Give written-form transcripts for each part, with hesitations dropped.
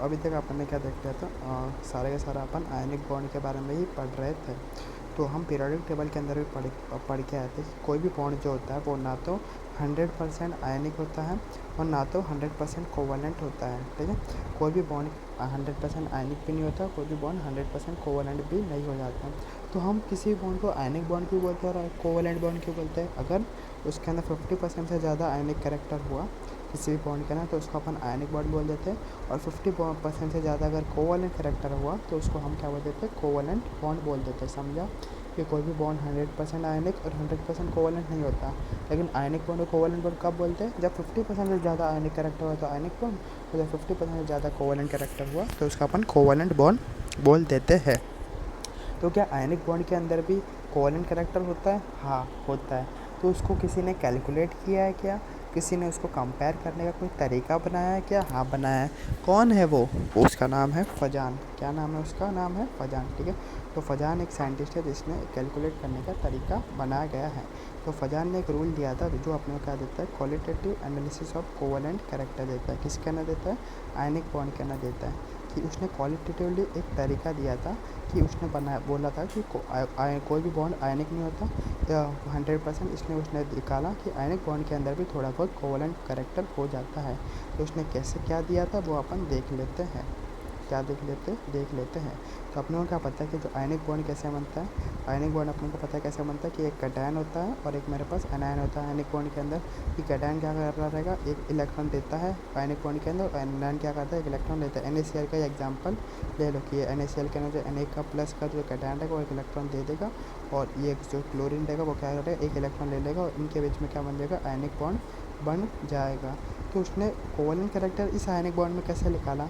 अभी तक अपन ने क्या देख लिया था, सारे का सारा अपन आयनिक बॉन्ड के बारे में ही पढ़ रहे थे। तो हम पीरियोडिक टेबल के अंदर भी पढ़ के आए थे कि कोई भी बॉन्ड जो होता है वो ना तो 100% आयनिक होता है और ना तो 100% कोवलेंट होता है। ठीक है, कोई भी बॉन्ड 100% आयनिक भी नहीं होता, कोई भी बॉन्ड 100% कोवलेंट भी नहीं हो जाता। तो हम किसी बॉन्ड को आयनिक बॉन्ड क्यों बोलते हैं और कोवलेंट बॉन्ड क्यों बोलते हैं? अगर उसके अंदर 50% से ज़्यादा आयनिक कैरेक्टर हुआ किसी भी बॉन्ड का ना, तो उसको अपन आयनिक बॉन्ड बोल देते हैं। और 50% से ज़्यादा अगर कोवलेंट कैरेक्टर हुआ तो उसको हम क्या बोल देते हैं? कोवलेंट बॉन्ड बोल देते हैं। समझा कि कोई भी बॉन्ड 100% आयनिक और 100% कोवलेंट नहीं होता। लेकिन आयनिक बॉन्ड और कोवलेंट बॉन्ड कब बोलते हैं? जब 50% से ज़्यादा आयनिक कैरेक्टर हुआ तो आयनिक बॉन्ड, और जब 50% से ज़्यादा कोवलेंट कैरेक्टर हुआ तो उसका अपन कोवलेंट बॉन्ड बोल देते हैं। तो क्या आयनिक बॉन्ड के अंदर भी कोवलेंट कैरेक्टर होता है? हाँ, होता है। तो उसको किसी ने कैलकुलेट किया है क्या? किसी ने उसको कंपेयर करने का कोई तरीका बनाया है क्या? हाँ, बनाया है। कौन है वो? उसका नाम है फजान। क्या नाम है उसका? नाम है फजान। ठीक है, तो फजान एक साइंटिस्ट है जिसने कैलकुलेट करने का तरीका बनाया गया है। तो फजान ने एक रूल दिया था जो अपने को क्या देता है? Qualitative analysis of covalent character देता है। किसके अंदर देता है? आयनिक बॉन्ड के अंदर देता है। कि उसने क्वालिटेटिवली एक तरीका दिया था कि उसने बोला था कि कोई भी बॉन्ड आयनिक नहीं होता 100%, इसलिए उसने निकाला कि आयनिक बॉन्ड के अंदर भी थोड़ा बहुत कोवलेंट कैरेक्टर हो जाता है। तो उसने कैसे क्या दिया था वो अपन देख लेते हैं। क्या देख लेते हैं। तो अपने को क्या पता है कि जो आयनिक बॉन्ड कैसे बनता है? आयनिक बॉन्ड अपने को पता है कैसे बनता है कि एक कैटायन होता है और एक मेरे पास एनायन होता है आयनिक बॉन्ड के अंदर। कि कैटायन क्या कर रहा रहेगा? एक इलेक्ट्रॉन देता है आयनिक बॉन्ड के अंदर, और एनायन क्या करता है? एक इलेक्ट्रॉन लेता है। NaCl का एग्जाम्पल ले लो कि ये NaCl के अंदर जो Na का प्लस का जो कैटायन रहेगा वो एक इलेक्ट्रॉन दे देगा, और ये जो क्लोरीन रहेगा वो क्या करेगा? एक इलेक्ट्रॉन ले लेगा, और इनके बीच में क्या बन जाएगा? आयनिक बॉन्ड बन जाएगा। तो उसने कोवलेंट कैरेक्टर इस आयनिक बॉन्ड में कैसे निकाला,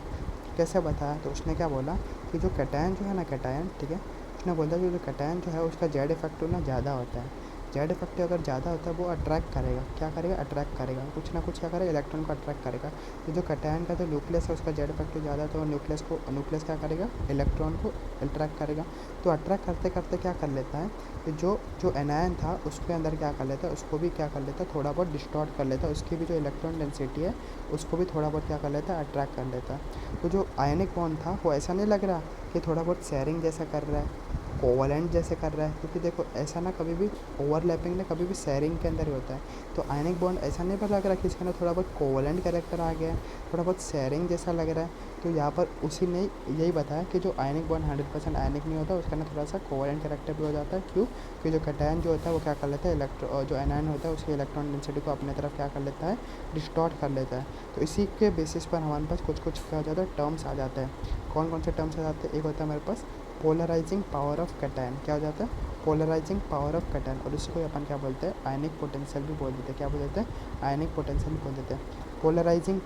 कैसे बताया? तो उसने क्या बोला कि जो कैटायन जो है ना, कैटायन, ठीक है, उसने बोला कि जो कैटायन जो है उसका जेड इफेक्टिव ना ज़्यादा होता है। जेड इफेक्टिव अगर ज़्यादा होता है वो अट्रैक्ट करेगा। क्या करेगा? अट्रैक्ट करेगा, कुछ ना कुछ क्या करेगा? इलेक्ट्रॉन को अट्रैक्ट करेगा। तो जो कैटायन का जो न्यूक्लियस है उसका जेड इफेक्टिव ज़्यादा है, तो न्यूक्लियस क्या करेगा? इलेक्ट्रॉन को अट्रैक्ट करेगा। तो अट्रैक्ट करते करते क्या कर लेता है कि जो जो एनायन था उसके अंदर क्या कर लेता है? उसको भी क्या कर लेता है? थोड़ा बहुत डिस्टॉर्ट कर लेता है। उसकी भी जो इलेक्ट्रॉन डेंसिटी है उसको भी थोड़ा बहुत क्या कर लेता है? अट्रैक्ट कर लेता है। तो जो आयनिक बॉन्ड था वो ऐसा नहीं लग रहा कि थोड़ा बहुत शेयरिंग जैसा कर रहा है, कोवलेंट जैसे कर रहा है, क्योंकि देखो ऐसा ना कभी भी ओवरलैपिंग ना कभी भी शेयरिंग के अंदर ही होता है। तो आयनिक बॉन्ड ऐसा नहीं लग रहा कि इसके अंदर थोड़ा बहुत कोवलेंट कैरेक्टर आ गया है, थोड़ा बहुत शेयरिंग जैसा लग रहा है। तो यहाँ पर उसी ने यही बताया कि जो आयनिक बॉन्ड 100% आयनिक नहीं होता, उसके अंदर थोड़ा सा कोवलेंट कैरेक्टर भी हो जाता है। क्यों? कि जो कैटायन जो होता है वो क्या कर लेता है? जो एनायन होता है उसकी इलेक्ट्रॉन डेंसिटी को अपने तरफ क्या कर लेता है? डिस्टॉर्ट कर लेता है। तो इसी के बेसिस पर हमारे पास कुछ कुछ क्या हो जाता है? टर्म्स आ जाते हैं। कौन कौन से टर्म्स आ जाते हैं? एक होता है मेरे पास पोलराइजिंग पावर ऑफ कैटायन। क्या हो जाता है? Polarising power of cation. और इसको अपन क्या बोलते हैं? आयनिक पोटेंशियल भी बोल देते हैं। क्या बोल देते हैं? आयनिक पोटेंशियल भी बोल देते हैं। पोलराइजिंग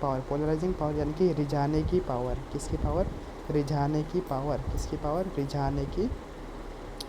पावर यानी कि रिझाने की पावर। किसकी पावर? रिझाने की पावर। किसकी पावर? रिझाने की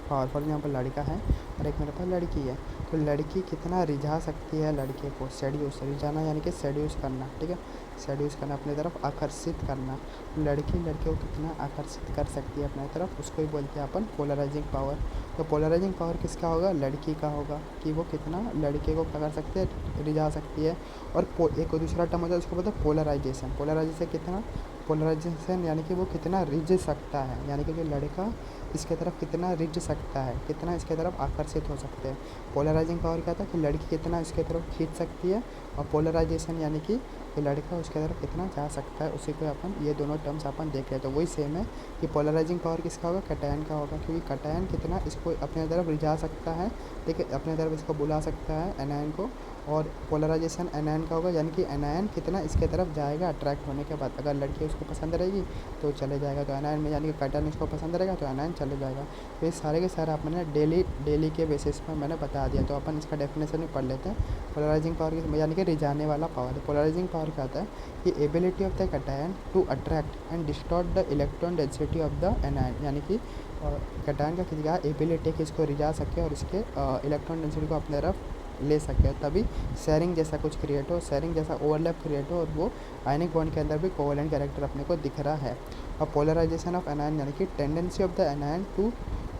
पावर। फॉर एग्जाम्पल लड़का है और एक मेरे पास लड़की है, तो लड़की कितना रिझा सकती है लड़के को? सेड्यूस, रिझाना यानी कि सेड्यूस करना। ठीक है, सेड्यूस करना, अपनी तरफ आकर्षित करना। लड़की लड़के को कितना आकर्षित कर सकती है अपनी तरफ, उसको ही बोलते हैं अपन पोलराइजिंग पावर। तो पोलराइजिंग पावर किसका होगा? लड़की का होगा, कि वो कितना लड़के को क्या कर सकती है? रिझा सकती है। और एक दूसरा टर्म होता है उसको बोलते हैं पोलराइजेशन। पोलराइजेशन कितना? पोलराइजेशन यानी कि वो कितना रिझ सकता है, यानी कि जो लड़का इसके तरफ कितना रिझ सकता है, कितना इसके तरफ आकर्षित हो सकते हैं। पोलराइजिंग पावर क्या था? कि लड़की कितना इसके तरफ खींच सकती है, और पोलराइजेशन यानी कि लड़का उसके तरफ कितना जा सकता है। उसी को अपन ये दोनों टर्म्स अपन देख रहे हैं। तो वही सेम है कि पोलराइजिंग पावर किसका होगा? कैटायन का होगा, क्योंकि कैटायन कितना इसको अपने तरफ रिझा सकता है, ठीक है, अपने तरफ इसको बुला सकता है एनायन को। और पोलराइजेशन एनायन का होगा, यानी कि एनायन कितना इसके तरफ जाएगा अट्रैक्ट होने के बाद। अगर लड़की उसको पसंद रहेगी तो चले जाएगा, तो एनायन में यानी कि कैटायन उसको पसंद रहेगा तो एनायन चले जाएगा। तो ये सारे के सारे आपने डेली के बेसिस पर मैंने बता दिया। तो अपन इसका डेफिनेशन भी पढ़ लेते हैं। पोलराइजिंग पावर यानी कि रिझाने वाला पावर। पोलराइजिंग पावर क्या होता है? कि ability of the cation to attract and distort the electron density of the anion, यानी कि कैटायन का किसी का एबिलिटी कि इसको रिझा सके और इसके इलेक्ट्रॉन डेंसिटी को अपने तरफ ले सके, तभी शेयरिंग जैसा कुछ क्रिएट हो, शेयरिंग जैसा ओवरलैप क्रिएट हो, और वो आयनिक बॉन्ड के अंदर भी कोवलेंट कैरेक्टर अपने को दिख रहा है। और पोलराइजेशन ऑफ एनायन यानी कि tendency of the anion to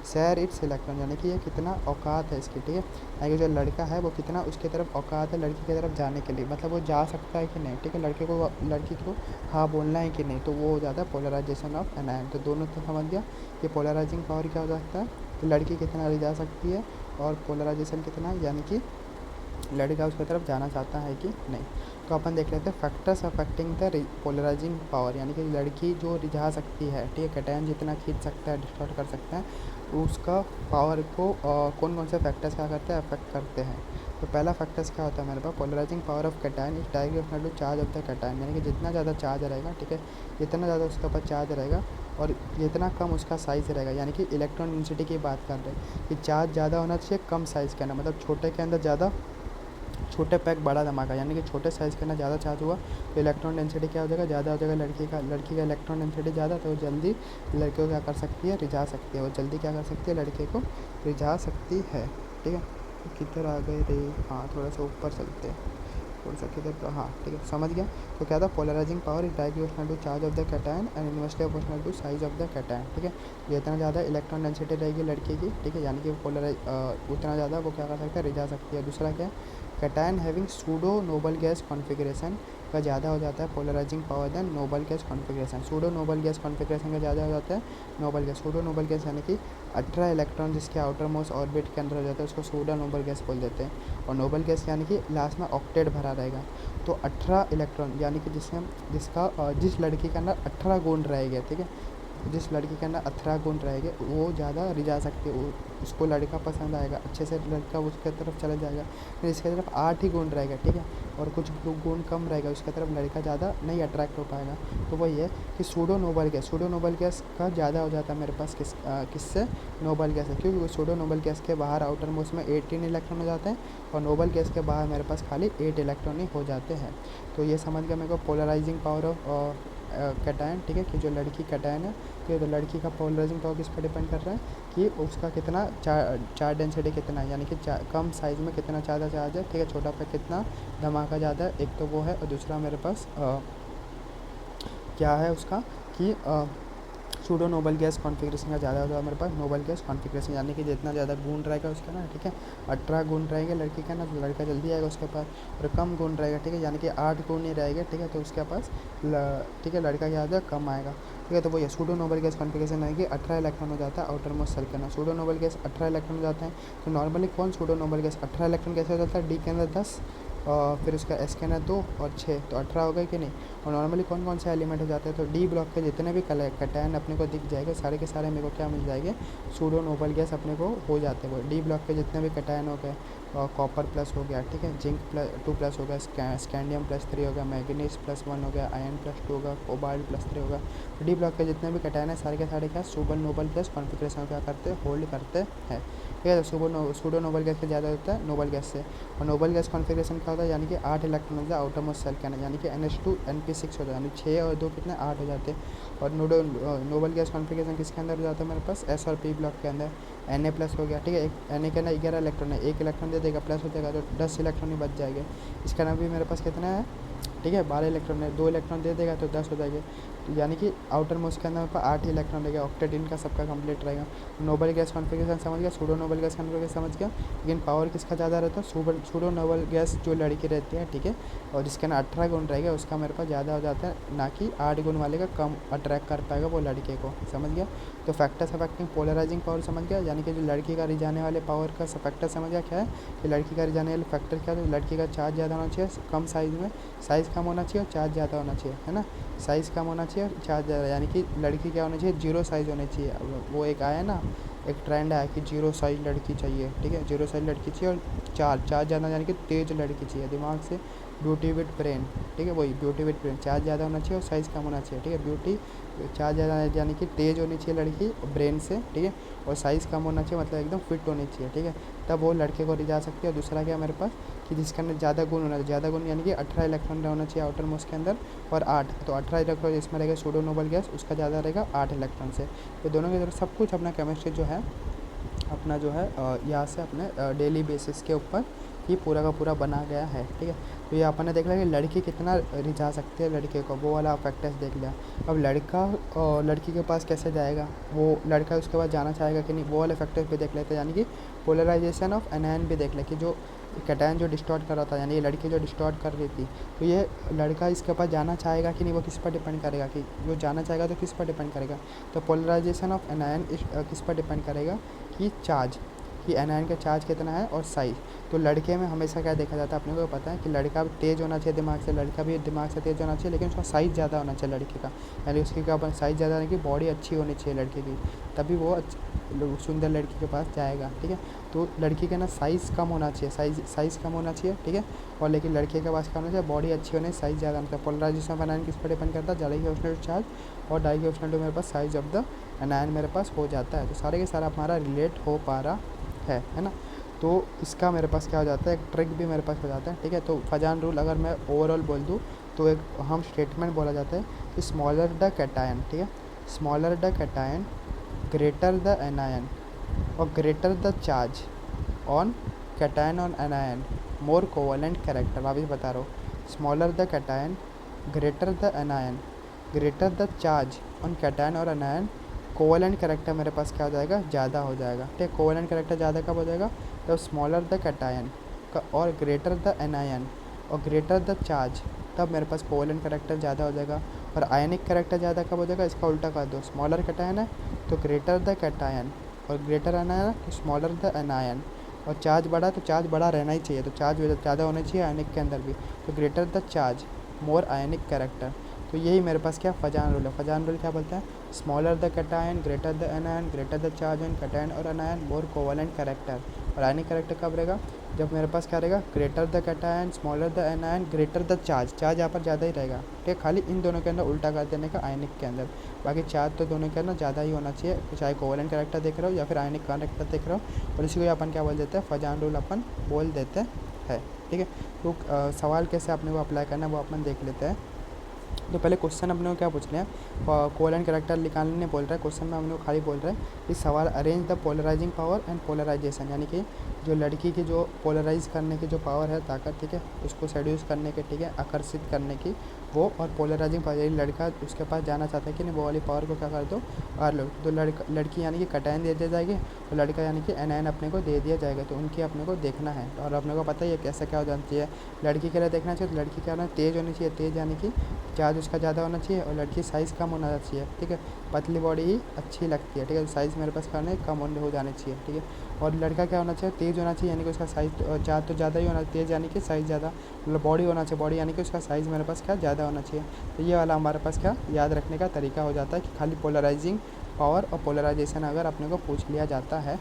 share its electron, यानी कि ये कितना औकात है इसकी, ठीक है। यानी कि जो लड़का है वो कितना उसके तरफ औकात है लड़की की तरफ जाने के लिए, मतलब वो जा सकता है कि नहीं, ठीक है। लड़की को हाँ बोलना है कि नहीं, तो वो हो जाता है पोलराइजेशन ऑफ एनायन। तो दोनों तो समझ गया कि पोलराइजिंग पावर क्या हो सकता है, कि लड़की कितना ले जा सकती है, और पोलराइजेशन कितना है, यानी कि लड़का उसकी तरफ जाना चाहता है कि नहीं। तो अपन देख लेते हैं factors affecting the polarising power, यानी कि लड़की जो रिझा सकती है, ठीक है, कैटायन जितना खींच सकता है, डिस्टॉर्ट कर सकता है, उसका पावर को कौन कौन से फैक्टर्स क्या करते हैं, अफेक्ट करते हैं। तो पहला फैक्टर्स क्या होता है मेरे पास, polarising power of cation is directly proportional to charge of the cation, यानी कि जितना ज़्यादा चार्ज रहेगा, ठीक है, जितना ज़्यादा उसके ऊपर चार्ज रहेगा और जितना कम उसका साइज़ रहेगा, यानी कि इलेक्ट्रॉन डेंसिटी की बात कर रहे हैं कि चार्ज ज़्यादा होना चाहिए कम साइज़ के अंदर, मतलब छोटे के अंदर ज़्यादा, छोटे पैक बड़ा धमाका, यानी कि छोटे साइज़ के अंदर ज़्यादा चार्ज हुआ तो इलेक्ट्रॉन डेंसिटी क्या हो जाएगा, ज़्यादा हो जाएगा। लड़की का इलेक्ट्रॉन डेंसिटी ज़्यादा, तो वो जल्दी लड़के को क्या कर सकती है, रिझा सकती है, वो जल्दी क्या कर सकती है, लड़के को रिझा सकती है, ठीक है। तो किधर आ गए रे, हाँ थोड़ा सा ऊपर चलते हैं, थोड़ा सा किधर, तो हाँ ठीक है समझ गया। तो क्या था, polarising power is directly proportional to charge of the cation and inversely proportional to size of the cation, ठीक है। जितना ज़्यादा इलेक्ट्रॉन डेंसिटी रहेगी लड़के की, ठीक है, यानी कि उतना ज़्यादा वो क्या कर सकता है, रिझा सकती है। दूसरा क्या है, cation having pseudo noble gas configuration का ज़्यादा हो जाता है polarising power than noble gas configuration. Pseudo noble gas configuration का ज़्यादा हो जाता है noble gas. Pseudo noble gas यानी कि 18 इलेक्ट्रॉन जिसके आउटर मोस्ट ऑर्बिट के अंदर हो जाता है उसको सूडो नोबल गैस बोल देते हैं। और नोबल गैस यानी कि लास्ट में ऑक्टेट भरा रहेगा, तो 18 इलेक्ट्रॉन यानी कि जिस लड़की के अंदर 18 गुण रहेंगे, ठीक है, जिस लड़की के अंदर 18 गुण रहेंगे वो ज़्यादा रिझा सकती है, उसको लड़का पसंद आएगा, अच्छे से लड़का उसके तरफ चला जाएगा। फिर इसके तरफ 8 ही गुण रहेगा, ठीक है, और कुछ गुण कम रहेगा, उसके तरफ लड़का ज़्यादा नहीं अट्रैक्ट हो पाएगा। तो वही है कि सूडो नोबल गैस का ज़्यादा हो जाता है मेरे पास किससे, नोबल गैस है, क्योंकि सूडो नोबल गैस के बाहर आउटर मोस्ट में 18 इलेक्ट्रॉन हो जाते हैं और नोबल गैस के बाहर मेरे पास खाली 8 इलेक्ट्रॉन ही हो जाते हैं। तो ये समझ गया मेरे को पोलराइजिंग पावर ऑफ कैटायन, ठीक है, कि जो लड़की कैटायन है, तो लड़की का पोलराइजिंग पावर किस पर डिपेंड कर रहा है, कि उसका कितना चार्ज डेंसिटी कितना है, यानी कि कम साइज़ में कितना ज़्यादा चार्ज है, ठीक है, छोटा पे कितना धमाका ज़्यादा है, एक तो वो है। और दूसरा मेरे पास क्या है उसका, कि सूडो नोबल गैस कॉन्फ़िगरेशन का ज़्यादा होगा मेरे पास नोबल गैस कॉन्फ़िगरेशन, यानी कि जितना ज़्यादा गुण रहेगा उसका ना, ठीक है, 18 गुण रहेंगे लड़की का ना, तो लड़का जल्दी आएगा उसके पास। और कम गुण रहेगा, ठीक है, यानी कि 8 गुण ही रहेगा, ठीक है, तो उसके पास ठीक है लड़का क्या होता है, कम आएगा, ठीक है। तो वो ये सूडो नोबल गैस कॉन्फ़िगरेशन है कि 18 इलेक्ट्रॉन हो जाता है आउटर मोस्ट सेल के अंदर। सूडो नोबल गैस 18 इलेक्ट्रॉन हो जाते हैं। तो नॉर्मली कौन सूडो नोबल गैस 18 इलेक्ट्रॉन कैसे हो जाता है, डी के अंदर 10 और फिर उसका एस के अंदर 2 और 6, तो 18 हो गए कि नहीं। और नॉर्मली कौन कौन से एलिमेंट हो जाते हैं, तो डी ब्लॉक के जितने भी कैटायन अपने को दिख जाएंगे सारे के सारे मेरे को क्या मिल जाएंगे, सूडो नोबल गैस अपने को हो जाते हैं। वो डी ब्लॉक के जितने भी कैटायन हो गए, कॉपर प्लस हो गया, ठीक है, जिंक +2 हो गया, स्कैंडियम +3 हो गया, मैग्नीज +1 हो गया, आयरन +2 होगा, कोबाल्ट +3 होगा। तो डी ब्लॉक के जितने भी कैटायन है सारे के सारे क्या सूडो नोबल गैस कॉन्फ़िगरेशन क्या करते हैं, होल्ड करते हैं, ठीक है। तो सूडो नोबल गैस का ज़्यादा होता है नोबल गैस से। और नोबल गैस कॉन्फ़िगरेशन क्या होता है, यानी कि 8 इलेक्ट्रॉन होता है आउटर मोस्ट सेल के अंदर, यानी कि NH2 NP6 हो जाता है, यानी 6 और 2 कितने 8 हो जाते हैं। और नोबल गैस कॉन्फ़िगरेशन किसके अंदर हो जाता है मेरे पास, S और P ब्लॉक के अंदर। Na+ हो गया, ठीक है, एक Na के अंदर 11 इलेक्ट्रॉन है, एक इलेक्ट्रॉन दे देगा प्लस हो जाएगा तो 10 इलेक्ट्रॉन ही बच जाएंगे। इसका नाम भी मेरे पास कितना है, ठीक है, 12 इलेक्ट्रॉन है, 2 इलेक्ट्रॉन दे देगा तो 10 हो जाएंगे। तो यानी कि आउटर मोस्ट के अंदर मेरे पास 8 इलेक्ट्रॉन रहेगा, ऑक्टेट इनका सबका कंप्लीट रहेगा। नोबल गैस कॉन्फ़िगरेशन समझ गया, सूडो नोबल गैस कॉन्फ़िगरेशन समझ गया। लेकिन पावर किसका ज़्यादा रहता है, सूडो नोबल गैस जो लड़की रहती है, ठीक है, और जिसके अंदर 18 गुण रहेगा उसका मेरे पास ज़्यादा हो जाता है, ना कि 8 गुण वाले का कम अट्रैक्ट कर पाएगा वो लड़के को, समझ गया। तो फैक्टर्स अफेक्टिंग पोलराइजिंग पावर समझ गया, यानी कि जो लड़की का रिझाने वाले पावर का फैक्टर समझ गया क्या है, कि लड़की का रिझाने वाले फैक्टर क्या है, लड़की का चार्ज ज़्यादा होना चाहिए कम साइज़ में, साइज़ कम होना चाहिए और चार्ज ज़्यादा होना चाहिए, है ना, साइज़ कम होना चाहिए और चार्ज ज़्यादा, यानी कि लड़की क्या होनी चाहिए, 0 साइज़ होनी चाहिए। वो एक आया ना, एक ट्रेंड आया कि 0 साइज़ लड़की चाहिए, ठीक है, 0 साइज़ लड़की चाहिए और चार्ज ज़्यादा, यानी कि तेज़ लड़की चाहिए, दिमाग से, ब्यूटी विद ब्रेन, ठीक है, वही ब्यूटी विद ब्रेन, चार्ज ज़्यादा होना चाहिए और साइज़ कम होना चाहिए, ठीक है, ब्यूटी चार्ज ज़्यादा यानी कि तेज़ होनी चाहिए लड़की ब्रेन से, ठीक है, और साइज़ कम होना चाहिए मतलब एकदम फिट होनी चाहिए, ठीक है, तब वो लड़के को रिझा सकती है। और दूसरा क्या मेरे पास, कि जिसके अंदर ज़्यादा गुण होना चाहिए, ज़्यादा गुण यानी कि 18 इलेक्ट्रॉन होना चाहिए आउटर मोस्ट के अंदर और 8, तो 18 इलेक्ट्रॉन इसमें रहेगा सूडो नोबल गैस, उसका ज़्यादा रहेगा 8 इलेक्ट्रॉन से। तो दोनों की तरफ सब कुछ अपना केमिस्ट्री जो है अपना जो है यहाँ से अपने डेली बेसिस के ऊपर कि पूरा का पूरा बना गया है। ठीक है, तो ये अपन ने देख लिया कि लड़की कितना रिझा सकती है लड़के को, वो वाला फैक्टर्स देख लिया। अब लड़का और लड़की के पास कैसे जाएगा, वो लड़का उसके पास जाना चाहेगा कि नहीं, वो वाले फैक्टर्स भी देख लेते हैं। यानी कि पोलराइजेशन ऑफ एनायन भी देख ले कि जो कैटायन जो डिस्टॉर्ट कर रहा था, यानी ये लड़की जो डिस्टॉर्ट कर रही थी, तो ये लड़का इसके पास जाना चाहेगा कि नहीं, वो किस पर डिपेंड करेगा कि जो जाना चाहेगा तो किस पर डिपेंड करेगा। तो पोलराइजेशन ऑफ एनायन किस पर डिपेंड करेगा कि चार्ज, कि एनायन का चार्ज कितना है और साइज। तो लड़के में हमेशा क्या देखा जाता है, अपने को पता है कि लड़का भी तेज़ होना चाहिए दिमाग से, लड़का भी दिमाग से तेज़ होना चाहिए, लेकिन उसका साइज़ ज़्यादा होना चाहिए लड़के का, यानी उसकी क्या साइज़ ज़्यादा होने की, बॉडी अच्छी होनी चाहिए लड़के की, तभी वो सुंदर लड़की के पास जाएगा। ठीक है, तो लड़की का ना साइज़ कम होना चाहिए, साइज़ कम होना चाहिए। ठीक है, और लेकिन लड़के के पास क्या होना चाहिए, बॉडी अच्छी होनी, साइज़ ज़्यादा होना चाहिए। पोलराइजेशन ऑफ एनायन किस पर डिपेंड करता है, डाइग्राफिकल चार्ज, और डाइग्राफिकल मेरे पास साइज ऑफ द एनायन मेरे पास हो जाता है। तो सारे के सारा हमारा रिलेट हो पा रहा है ना। तो इसका मेरे पास क्या हो जाता है, एक ट्रिक भी मेरे पास हो जाता है। ठीक है, तो फजान रूल अगर मैं ओवरऑल बोल दूँ तो एक हम स्टेटमेंट बोला जाता है कि स्मॉलर द कैटायन, ठीक है, smaller the cation greater the anion और greater the charge on cation on anion more covalent character. वापिस बता रहा हूँ, smaller the cation greater the anion greater the charge on cation और एनायन, कोवेलेंट कैरेक्टर मेरे पास क्या हो जाएगा, ज़्यादा हो जाएगा। ठीक है, कोवेलेंट कैरेक्टर ज़्यादा कब हो जाएगा, तो स्मॉलर द कैटायन का और ग्रेटर द एनायन और ग्रेटर द चार्ज, तब मेरे पास कोवेलेंट कैरेक्टर ज़्यादा हो जाएगा। और आयनिक कैरेक्टर ज़्यादा कब हो जाएगा, इसका उल्टा कर दो, स्मॉलर कैटायन है तो ग्रेटर द कैटायन और ग्रेटर एनायन तो स्मॉलर द एनायन, और चार्ज बढ़ा तो चार्ज बड़ा रहना ही चाहिए, तो चार्ज ज़्यादा होना चाहिए आयनिक के अंदर भी, तो greater the charge more ionic character. तो यही मेरे पास क्या फजान रूल है। फजान रूल क्या बोलता है, smaller the cation greater the anion greater the charge on cation और एनायन मोर कोवेलेंट कैरेक्टर। और आयनिक कैरेक्टर कब रहेगा, जब मेरे पास क्या रहेगा, greater the cation smaller the anion greater the charge, charge यहाँ पर ज़्यादा ही रहेगा। ठीक है, खाली इन दोनों के अंदर उल्टा कर देने का आयनिक के अंदर, बाकी चार्ज तो दोनों के अंदर ज़्यादा ही होना चाहिए, चाहे कोवेलेंट कैरेक्टर देख रहे हो या फिर आयनिक कैरेक्टर देख रहे हो। और इसी को अपन क्या बोल देते हैं, फजान रूल अपन बोल देते हैं। ठीक है, तो सवाल कैसे अपने को अप्लाई करना है वो अपन देख लेते हैं। तो पहले क्वेश्चन अपने को क्या पूछ रहे हैं, कोवेलेंट कैरेक्टर निकालने नहीं बोल रहा है, क्वेश्चन में अपने को खाली बोल रहा है इस सवाल arrange the polarising power and polarisation, यानी कि जो लड़की की जो पोलराइज करने की जो पावर है, ताकत, ठीक है, उसको सेड्यूस करने के, ठीक है, आकर्षित करने की वो, और पोलराइजिंग पावर, यही लड़का उसके पास जाना चाहता है कि नहीं, वो वाली पावर को क्या कर दो और लो। तो लड़की यानी कि कैटायन दे दिया जाएगी और लड़का यानी कि एनायन अपने को दे दिया जाएगा। तो उनकी अपने को देखना है, और अपने को पता ही है कैसे क्या हो जाना चाहिए। लड़की के लिए देखना चाहिए तो लड़की क्या होना, तेज़ होनी चाहिए, तेज़ यानी कि चार्ज उसका ज़्यादा होना चाहिए, और लड़की साइज़ कम होना चाहिए। ठीक है, पतली बॉडी ही अच्छी लगती है। ठीक है, साइज़ मेरे पास करने कम हो जानी चाहिए। ठीक है, और लड़का क्या होना चाहिए, तेज़ होना चाहिए, यानी कि उसका साइज़ चार्ज तो ज़्यादा ही होना, तेज़ यानी कि साइज़ ज़्यादा, मतलब बॉडी होना चाहिए, बॉडी यानी कि उसका साइज़ मेरे पास क्या ज़्यादा होना चाहिए। तो ये वाला हमारे पास क्या याद रखने का तरीका हो जाता है कि खाली पोलराइजिंग पावर और पोलराइजेशन अगर अपने को पूछ लिया जाता है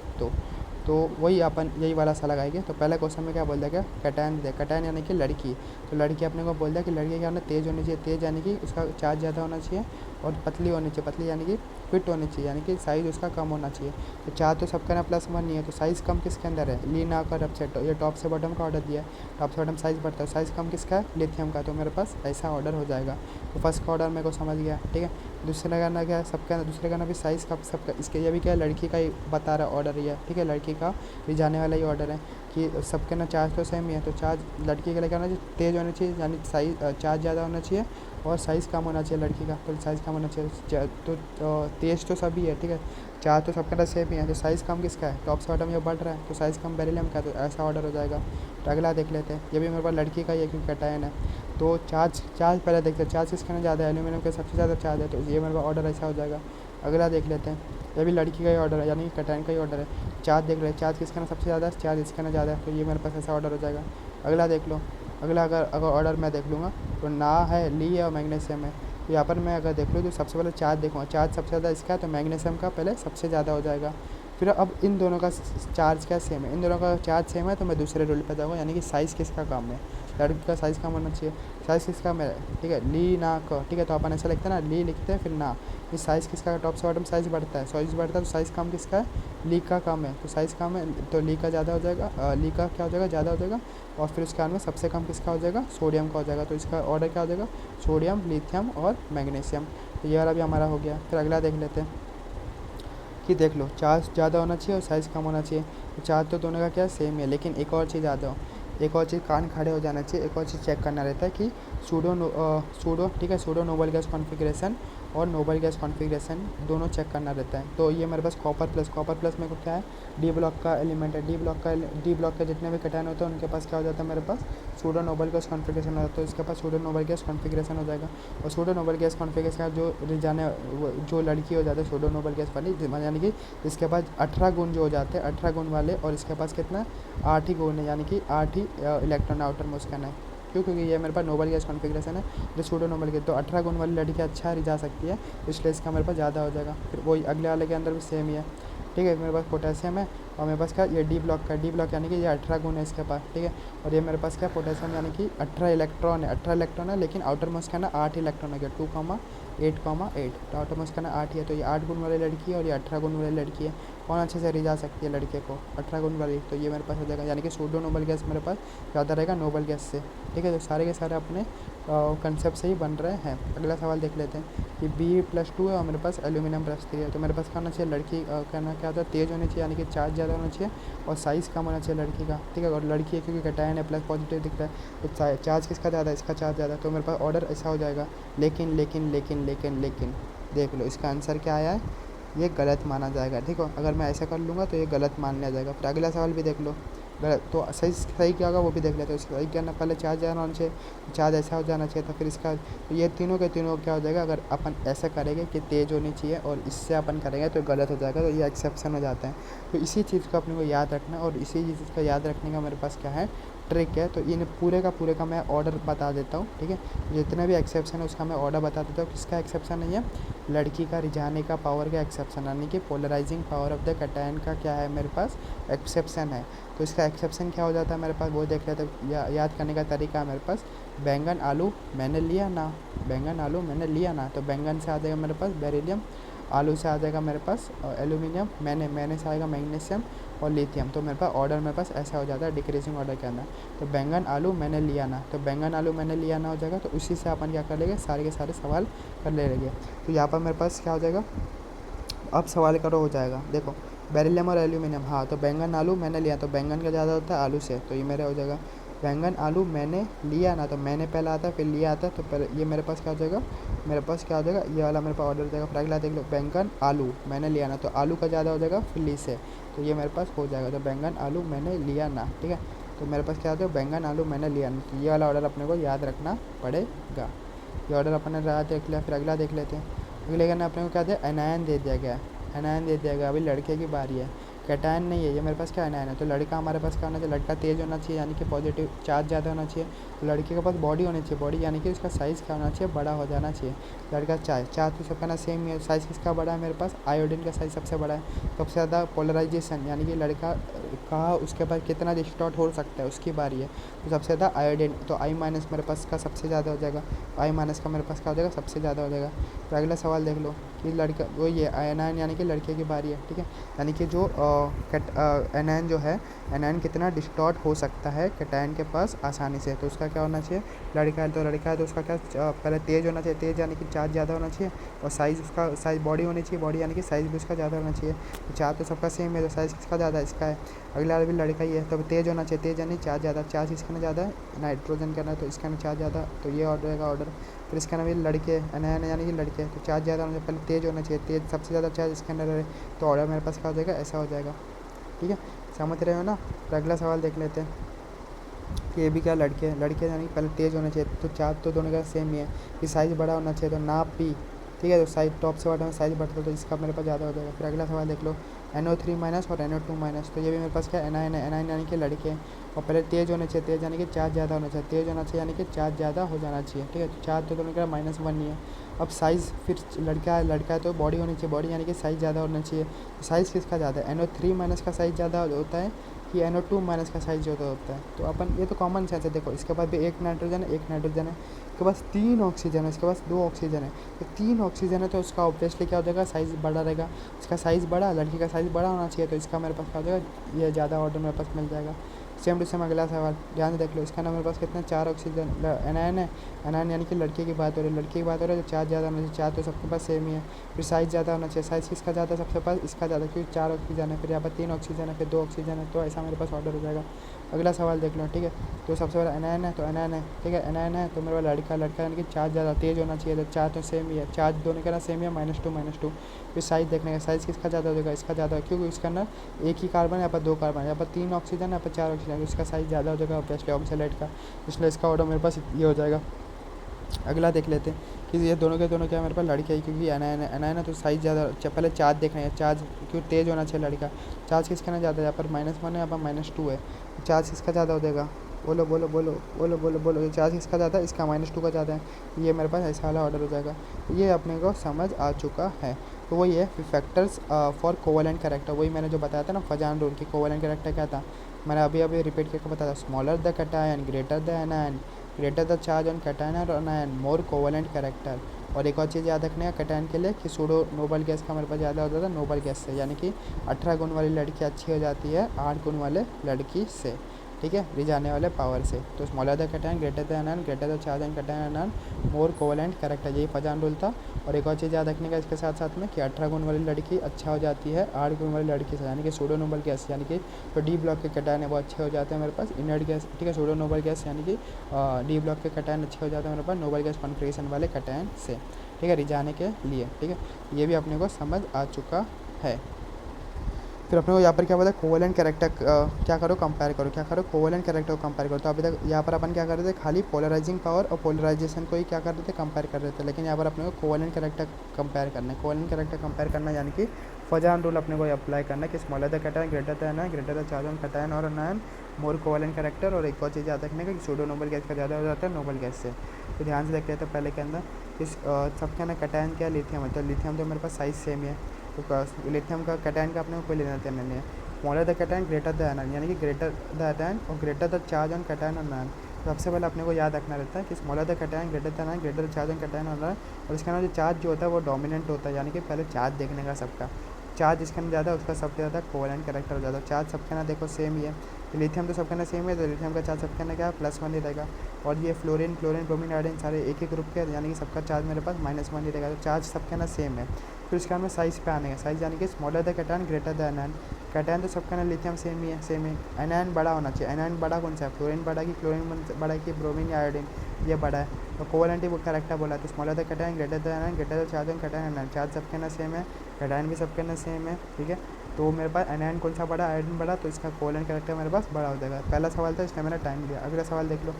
तो वही अपन यही वाला सा लगाएंगे। तो पहले क्वेश्चन में क्या बोल दिया, कैटायन दे, कैटायन यानी कि लड़की, तो लड़की अपने को बोल दिया कि लड़की क्या होना, तेज़ होनी चाहिए, तेज़ यानी कि उसका चार्ज ज़्यादा होना चाहिए, और पतली होनी चाहिए, पतली यानी कि फिट होनी चाहिए, यानी कि साइज़ उसका कम होना चाहिए। तो चार्ज तो सबका ना +1 नहीं है, तो साइज़ कम किसके अंदर है, ली ना कर अपसेट, ये टॉप से बॉटम का ऑर्डर दिया है, टॉप से बॉटम साइज़ बढ़ता है, साइज़ कम किसका है, लिथियम का, तो मेरे पास ऐसा ऑर्डर हो जाएगा। तो फर्स्ट का ऑर्डर मेरे को समझ गया। ठीक है, दूसरे का ना क्या है, सबका दूसरे का ना भी साइज़ कब सबका, इसके ये भी क्या है, लड़की का ही बता रहा ऑर्डर ही है। ठीक है, लड़की का भी जाने वाला ही ऑर्डर है कि सबके ना चार्ज तो सेम ही है, तो चार्ज लड़की के लिए क्या होना चाहिए, तेज़ होनी चाहिए, यानी साइज चार्ज ज़्यादा होना चाहिए, और साइज़ कम होना चाहिए लड़की का, तो साइज़ कम होना चाहिए। तो तेज़ तो सभी है, ठीक है, चार्ज तो सबके अंदर सेम ही है, तो साइज़ कम किसका है, टॉप से बॉटम ये बढ़ रहा है, तो साइज़ कम बेरिलियम का, तो ऐसा ऑर्डर हो जाएगा। तो अगला देख लेते हैं, ये भी मेरे पास लड़की का ही है क्योंकि कैटायन है। तो चार्ज पहले देखते हैं, चार्ज किसके अंदर ज़्यादा है, एल्यूमिनियम का सबसे ज़्यादा चार्ज है, तो ये मेरे पास ऑर्डर ऐसा हो जाएगा। अगला देख लेते हैं, ये भी लड़की का ही ऑर्डर है, यानी कि कैटायन का ही ऑर्डर है। चार्ज देख रहे हैं, चार्ज किसके अंदर सबसे ज़्यादा है, चार्ज इसके अंदर ज़्यादा है, तो ये मेरे पास ऐसा ऑर्डर हो जाएगा। अगला देख लो, अगला अगर ऑर्डर मैं देख लूँगा तो ना है, ली है और मैग्नीशियम है। तो यहाँ पर मैं अगर देख लूँ तो सबसे पहले चार्ज देखूँगा, चार्ज सबसे ज़्यादा इसका है, तो मैग्नीशियम का पहले सबसे ज़्यादा हो जाएगा। फिर अब इन दोनों का चार्ज क्या सेम है, इन दोनों का चार्ज सेम है, तो मैं दूसरे रूल पे जाऊँगा, यानी कि साइज़ किसका कम है, लड़की का साइज़ कम होना चाहिए, साइज़ किसका है, ठीक है, ली ना क, ठीक है, तो अपन ऐसा लिखते हैं ना, ली लिखते हैं फिर ना, इस साइज़ किसका है, टॉप से बॉटम साइज़ बढ़ता है, साइज़ बढ़ता है तो साइज़ कम किसका है, ली का कम है, तो साइज़ कम है तो ली का ज़्यादा हो जाएगा, ली का क्या हो जाएगा, ज़्यादा हो जाएगा, और फिर उसके बाद में सबसे कम किसका हो जाएगा, सोडियम का हो जाएगा। तो इसका ऑर्डर क्या हो जाएगा, सोडियम, लिथियम और मैग्नीशियम। तो ये वाला भी हमारा हो गया। फिर अगला देख लेते हैं कि देख लो, चार्ज ज़्यादा होना चाहिए और साइज़ कम होना चाहिए, तो चार्ज तो दोनों का क्या सेम है, लेकिन एक और चीज़ ज़्यादा हो, एक और चीज़ कान खड़े हो जाना चाहिए। एक और चीज़ चेक करना रहता है कि सूडो ठीक है, सूडो नोबल गैस कॉन्फ़िगरेशन और नोबल गैस कॉन्फ़िगरेशन दोनों चेक करना रहता है। तो ये मेरे पास कॉपर प्लस मेरे को क्या है, डी ब्लॉक का एलिमेंट है। डी ब्लॉक के जितने भी कैटायन होते हैं उनके पास क्या हो जाता है, मेरे पास सूडो नोबल गैस कॉन्फ़िगरेशन हो जाता है। तो इसके पास सूडो नोबल गैस कॉन्फ़िगरेशन हो जाएगा। और सूडो नोबल गैस कॉन्फ़िगरेशन का जो रिजाने जो लड़की हो जाती है सूडो नोबल गैस वाली, यानी कि इसके पास 18 गुण जो हो जाते हैं, 18 गुण वाले, और इसके पास कितना 8 ही गुण है, यानी कि 8 ही इलेक्ट्रॉन आउटर मोस्ट है। क्यों? क्योंकि ये मेरे पास नोबल गैस कॉन्फ़िगरेशन है जो सूडो नोबल गैस, तो 18 गुण वाली लड़की अच्छा रिझा सकती है, इसलिए इसका मेरे पास ज़्यादा हो जाएगा। फिर वही अगले वाले के अंदर भी सेम ही है। ठीक है, मेरे पास पोटेशियम है और मेरे पास क्या ये डी ब्लॉक का, डी ब्लॉक यानी कि ये 18 गुण है इसके पास। ठीक है, और ये मेरे पास क्या पोटेशियम यानी कि 18 इलेक्ट्रॉन है, 18 इलेक्ट्रॉन है, लेकिन आउटर मोस्ट का ना 8 इलेक्ट्रॉन है, 2,8,8, तो आउटर मोस्ट का ना 8 ही है। तो ये 8 गुण वाली लड़की है और ये 18 गुण वाली लड़की है। कौन अच्छे से रिझा सकती है लड़के को? 18 गुण वाली। तो ये मेरे पास हो जाएगा, यानी कि सूडो नोबल गैस मेरे पास ज़्यादा रहेगा नोबल गैस से। ठीक है, तो सारे के सारे अपने कंसेप्ट से ही बन रहे हैं। अगला सवाल देख लेते हैं कि Be+2 है और मेरे पास एल्यूमिनियम +3 है। तो मेरे पास क्या होना चाहिए, लड़की कहना क्या होता है, तेज़ होनी चाहिए, यानी कि चार्ज ज़्यादा होना चाहिए और साइज़ कम होना चाहिए लड़की का। ठीक है, और लड़की है क्योंकि कैटायन है, प्लस पॉजिटिव दिख रहा है, तो चार्ज किसका ज़्यादा है, इसका चार्ज ज़्यादा। तो मेरे पास ऑर्डर ऐसा हो जाएगा। लेकिन लेकिन लेकिन लेकिन लेकिन देख लो इसका आंसर क्या आया है, ये गलत माना जाएगा। ठीक है, अगर मैं ऐसा कर लूँगा तो ये गलत मान लिया जाएगा। फिर अगला सवाल भी देख लो, गलत। तो सही क्या होगा वो भी देख लेते हैं। सही क्या ना, पहले चार्ज ज़्यादा होना चाहिए, चार्ज ऐसा हो जाना चाहिए था। फिर इसका तो ये तीनों के तीनों क्या हो जाएगा, अगर अपन ऐसा करेंगे कि तेज़ होनी चाहिए और इससे अपन करेंगे तो गलत हो जाएगा, तो ये एक्सेप्शन हो जाता है। तो इसी चीज़ को अपने को याद रखना, और इसी चीज़ का याद रखने का मेरे पास क्या है, ट्रिक है। तो इन पूरे का मैं ऑर्डर बता देता हूँ। ठीक है, जितने भी एक्सेप्शन है उसका मैं ऑर्डर बता देता हूँ। किसका एक्सेप्शन है ये, लड़की का रिझाने का पावर का एक्सेप्शन, यानी कि polarising power of the cation का क्या है मेरे पास एक्सेप्शन है। तो इसका एक्सेप्शन क्या हो जाता है मेरे पास, वो देख लेते हैं। याद करने का तरीका है मेरे पास, बैंगन आलू मैंने लिया ना, बैंगन आलू मैंने लिया ना। तो बैंगन से आ जाएगा मेरे पास बेरिलियम, आलू से आ जाएगा मेरे पास एल्यूमिनियम, मैंने से आएगा मैग्नीशियम और लिथियम। तो मेरे पास ऑर्डर मेरे पास ऐसा हो जाता है डिक्रीजिंग ऑर्डर के अंदर। तो बैंगन आलू मैंने लिया ना, तो बैंगन आलू मैंने लिया ना हो जाएगा। तो उसी से अपन क्या कर लेंगे, सारे के सारे सवाल कर ले लेंगे। तो यहाँ पर मेरे पास क्या हो जाएगा, अब सवाल करो हो जाएगा। देखो बेरिलियम और एल्यूमिनियम, हाँ, तो बैंगन आलू मैंने लिया, तो बैंगन का ज़्यादा होता है आलू से, तो ये मेरा हो जाएगा बैंगन आलू मैंने लिया ना। तो मैंने पहला आता है, फिर लिया आता है, तो पहले ये मेरे पास क्या हो जाएगा, मेरे पास क्या हो जाएगा, ये वाला मेरे पास ऑर्डर हो जाएगा। फिर अगला देख लो, बैंगन आलू मैंने लिया ना, तो आलू का ज़्यादा हो जाएगा फिर ली से, तो ये मेरे पास हो जाएगा। तो बैंगन आलू मैंने लिया ना, ठीक है, तो मेरे पास क्या हो जाएगा, बैंगन आलू मैंने लिया ना। तो ये वाला ऑर्डर अपने को याद रखना पड़ेगा। ये ऑर्डर अपने याद देख लिया। फिर अगला देख लेते हैं। अगले का अपने को क्या दिया, एनायन दे दिया गया है, एनायन दे दिया गया। अभी लड़के की बारी है, कैटायन नहीं है, ये मेरे पास क्या एनायन है। तो लड़का हमारे पास क्या होना चाहिए, लड़का तेज़ होना चाहिए, यानी कि पॉजिटिव चार्ज ज़्यादा होना चाहिए। तो लड़के के पास बॉडी होनी चाहिए, बॉडी यानी कि उसका साइज़ क्या होना चाहिए, बड़ा हो जाना चाहिए। लड़का चार्ज तो सबका ना सेम ही है। साइज़ किसका बड़ा है, मेरे पास आयोडीन का साइज़ सबसे बड़ा है। सबसे ज़्यादा पोलराइजेशन, यानी कि लड़का का उसके पास कितना डिस्टॉर्ट हो सकता है, उसकी बारी है। तो सबसे ज़्यादा आयोडीन, तो आई माइनस मेरे पास का सबसे ज़्यादा हो जाएगा। आई माइनस का मेरे पास क्या हो जाएगा, सबसे ज़्यादा हो जाएगा। तो अगला सवाल देख लो कि लड़का वो ये एनायन, यानी कि लड़के की बारी है। ठीक है, यानी कि जो एनायन जो है, एनायन कितना डिस्टॉर्ट हो सकता है कैटायन के पास आसानी से। तो उसका क्या होना चाहिए, लड़का है तो उसका क्या पहले तेज़ होना चाहिए, तेज़ यानी कि चार्ज ज़्यादा होना चाहिए, और साइज़ उसका साइज़ बॉडी होनी चाहिए, बॉडी यानी कि साइज़ भी उसका ज़्यादा होना चाहिए। तो चार्ज तो सबका सेम है, तो साइज़ किसका ज़्यादा है, इसका है। अगला भी लड़का ही है, तो तेज़ होना चाहिए, तेज़ यानी चार्ज ज़्यादा, चार्ज इसका ना ज़्यादा है, नाइट्रोजन का ना, तो इसका ना चार्ज ज़्यादा, तो ये ऑर्डर रहेगा ऑर्डर। फिर इसका नाम ये लड़के एनायन यानी कि लड़के, तो चार्ज ज़्यादा होना चाहिए, पहले तेज़ होना चाहिए, तेज़ सबसे ज़्यादा चार्ज इसके अंदर है। तो ऑर्डर मेरे पास क्या हो जाएगा, ऐसा हो जाएगा। ठीक है, समझ रहे हो ना। तो अगला सवाल देख लेते हैं कि ये भी क्या, लड़के यानी कि पहले तेज़ होना चाहिए, तो चार्ज तो दोनों का सेम ही है। कि साइज़ बड़ा होना चाहिए, तो ना पी, ठीक है, तो साइज टॉप से बॉटम में साइज़ बढ़ता है, तो इसका मेरे पास ज़्यादा हो जाएगा। फिर अगला सवाल देख लो, NO3 माइनस और NO2 माइनस, तो ये भी मेरे पास क्या एनायन है, एनायन यानी कि लड़के। और पहले तेज़ होने चाहिए, तेज़ यानी कि चार्ज ज़्यादा होना चाहिए, तेज़ होना चाहिए यानी कि चार्ज ज़्यादा हो जाना चाहिए। ठीक है, तो चार्ज तो दोनों का -1 ही है। अब साइज़, फिर लड़का है तो बॉडी होनी चाहिए, बॉडी यानी कि साइज़ ज़्यादा होना चाहिए। तो साइज़ किसका ज़्यादा है, NO3 माइनस का साइज़ ज़्यादा होता है कि NO2 माइनस का साइज़ ज़्यादा होता है। तो अपन ये तो कॉमन सेंस है। देखो इसके पास भी एक नाइट्रोजन है, इसके पास 3 ऑक्सीजन है, इसके पास 2 ऑक्सीजन है। तो 3 ऑक्सीजन है, तो उसका ऑब्वियसली क्या हो जाएगा, साइज़ बड़ा रहेगा। इसका साइज़ बड़ा, लड़की का साइज़ बड़ा होना चाहिए, तो इसका मेरे पास क्या हो जाएगा, ये ज़्यादा ऑर्डर मेरे पास मिल जाएगा। सेम टू सेम अगला सवाल ध्यान से देख लो। इसका मेरे पास कितने 4 ऑक्सीजन एनायन है। एनायन यानी कि लड़के की बात हो रही है, लड़के की बात हो रही है तो चार्ज ज़्यादा होना चाहिए। चार्ज तो सबके पास सेम ही है। फिर साइज़ ज़्यादा होना चाहिए। साइज़ किसका ज़्यादा है सबसे पास? इसका ज़्यादा, क्योंकि 4 ऑक्सीजन है। फिर यहाँ पर 3 ऑक्सीजन है, फिर 2 ऑक्सीजन है, तो ऐसा मेरे पास ऑर्डर हो जाएगा। अगला सवाल देख लो, ठीक है। तो सबसे पहले एनायन है, तो एनायन है, ठीक है। एनायन है तो मेरे पास लड़का, लड़का यानी कि चार्ज ज़्यादा तेज़ होना चाहिए। तो चार्ज तो सेम ही है, चार्ज दोनों का ना सेम ही है, -2 -2। फिर साइज़ देखने का, साइज़ किसका ज़्यादा हो जाएगा? इसका ज़्यादा है, क्योंकि इसका अंदर एक ही कार्बन, यहाँ पर 2 कार्बन, यहाँ पर 3 ऑक्सीजन, यहाँ पर 4 ऑक्सीजन, इसका साइज़ ज़्यादा हो जाएगा ऑब्वियसली ऑक्सीलेट का, इसलिए इसका ऑर्डर मेरे पास ये हो जाएगा। अगला देख लेते हैं कि ये दोनों के दोनों क्या मेरे पास लड़के है, क्योंकि एनायन है। एनायन है तो साइज़ ज़्यादा, पहले चार्ज देखना है। चार्ज क्यों तेज़ होना चाहिए लड़का। चार्ज किसका ना ज़्यादा है? यहाँ पर -1 है, यहाँ पर -2 है। चार्ज किसका ज़्यादा हो जाएगा? बोलो बोलो बोलो बोलो बोलो बोलो। ये चार्ज किसका ज़्यादा है? इसका -2 का ज़्यादा है। ये मेरे पास ऐसा वाला ऑर्डर हो जाएगा। ये अपने को समझ आ चुका है। तो वही है फैक्टर्स फॉर कोवेलेंट कैरेक्टर, वही मैंने जो बताया था ना फजान रूल की। कोवेलेंट कैरेक्टर क्या था मैंने अभी अभी रिपीट करके बताया था। Smaller the cation, greater the anion, greater the charge on cation और एनायन, मोर कोवेलेंट कैरेक्टर। और एक और चीज़ याद रखने का कैटायन के लिए कि सूडो नोबल गैस का मेरे पास ज़्यादा होता था नोबल गैस से, यानी कि 18 गुण वाली लड़की अच्छी हो जाती है 8 गुण वाले लड़की से, ठीक है, रिझाने वाले पावर से। तो smaller the cation, greater the anion, greater the charge on cation anion, more covalent character, यही फजान रूल था। और एक और चीज़ याद रखने का इसके साथ साथ में कि 18 गुण वाली लड़की अच्छा हो जाती है 8 गुण वाली लड़की से, यानी कि सूडो नोबल गैस, यानी कि जो डी ब्लॉक के कैटायन है वो अच्छे हो जाते हैं मेरे पास इनर्ट गैस, ठीक है। सूडो नोबल गैस यानी कि डी ब्लॉक के कैटायन अच्छे हो जाते हैं मेरे पास नोबल गैस कॉन्फ़िगरेशन वाले कैटायन से, ठीक है, रिझाने के लिए, ठीक है। ये भी अपने को समझ आ चुका है। फिर अपने को यहाँ पर क्या बोला? कोवेलेंट कैरेक्टर क्या करो? कंपेयर करो। क्या करो? कोवेलेंट कैरेक्टर को कंपेयर करो। तो अभी तक यहाँ पर अपन क्या कर रहे थे? खाली पोलराइजिंग पावर और पोलराइजेशन को ही क्या कर रहे थे? कंपेयर कर रहे थे। लेकिन यहाँ पर अपने को कोवेलेंट कैरेक्टर कंपेयर करना है। कोवेलेंट कैरेक्टर कंपेयर करना यानी कि फजान रूल अपने को अप्लाई करना है कि smaller the cation, greater the anion, greater the charge on cation और एनायन, मोर कोवेलेंट कैरेक्टर। और एक और चीज़ याद रखने का कि सूडो नोबल गैस का ज़्यादा हो जाता है नोबल गैस से। तो ध्यान से देख रहे थे पहले के अंदर इस सबके ना कैटायन क्या? लिथियम है। तो लिथियम तो मेरे पास साइज़ सेम ही है, तो लिथियम का कैटायन का अपने को कोई लेना देना नहीं है। Smaller the cation, greater the anion, यानी कि ग्रेटर द एनायन और greater the charge on cation और एनायन। तो सबसे पहले अपने को याद रखना रहता है कि smaller the cation, greater the anion, greater the charge on cation और एनायन। और इसके अंदर जो चार्ज जो होता है वो डोमिनेंट होता है, यानी कि पहले चार्ज देखने का सबका। चार्ज जिसके अंदर ज़्यादा है उसका सबसे ज़्यादा कोवेलेंट कैरेक्टर हो जाता है। चार्ज सबके ना देखो सेम ही है। तो लिथियम तो सबके ना सेम है, तो लिथियम का चार्ज सबके ना क्या है? +1 ही रहेगा। और ये फ्लोरीन, क्लोरीन, ब्रोमीन, आयोडीन सारे एक ही ग्रुप के, यानी कि सबका चार्ज मेरे पास -1 ही रहेगा। तो चार्ज सबके ना सेम है। फिर उसके बाद में साइज़ पे आने का, साइज़ यानी कि smaller the cation, greater the anion. Cation तो सबका ना लिथियम सेम ही है, सेम है। एनायन बड़ा होना चाहिए। एनायन बड़ा कौन सा है? फ्लोरीन बड़ा कि क्लोरीन बड़ा कि ब्रोमीन या आयोडीन? ये बड़ा है। तो कोवेलेंट वो कैरेक्टर बोला है। तो smaller the cation, greater the anion, greater the charge on cation anion. Charge सबके ना सेम है, कैटायन भी सबके ना सेम है, ठीक है। तो मेरे पास एनायन कौन सा बड़ा? आयोडीन बड़ा, तो इसका कोवेलेंट कैरेक्टर मेरे पास बड़ा हो जाएगा। पहला सवाल था इसलिए मैंने टाइम लिया। अगला सवाल देख लो।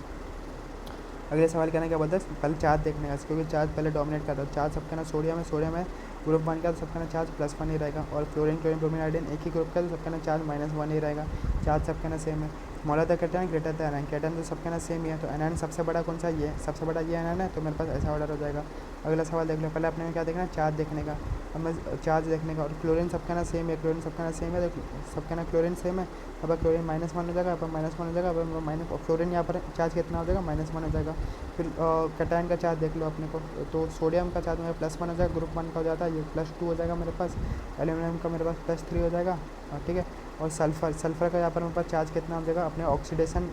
अगले सवाल कहना क्या बोलता है? पहले चार्ज देखने का, क्योंकि चार्ज पहले डोमिनेट करता है। चार्ज सबके ना सोडियम है, सोडियम है ग्रुप 1 का, तो सबका ना चार्ज +1 ही रहेगा। और फ्लोरीन, क्लोरीन, ब्रोमीन, आयोडीन एक ही ग्रुप का, तो सबका ना चार्ज -1 ही रहेगा। चार्ज सबके ना सेम है। Smaller the cation, greater the anion, cation तो सबके ना सेम ही है। तो एनायन सबसे बड़ा कौन सा? ये सबसे बड़ा ये एनायन है, तो मेरे पास ऐसा ऑर्डर हो जाएगा। अगला सवाल देख लो। पहले अपने क्या देखना है? चार्ज देखने का। अब मैं चार्ज देखने का, और क्लोरीन सबका ना सेम है, क्लोरीन सबका ना सेम है, तो सबके ना क्लोरीन सेम है। अब क्लोरीन -1 हो जाएगा, अब -1 हो जाएगा, अब माइनस फ्लोरीन यहाँ पर चार्ज कितना हो जाएगा? -1 हो जाएगा। फिर कैटायन का चार्ज देख लो अपने को। तो सोडियम का चार्ज मेरा +1 हो जाएगा, ग्रुप 1 का हो जाता है, ये +2 हो जाएगा मेरे पास। एल्यूमिनियम का मेरे पास +3 हो जाएगा, ठीक है। और सल्फ़र का यहाँ पर मेरे पास चार्ज कितना हो जाएगा? अपने ऑक्सीडेशन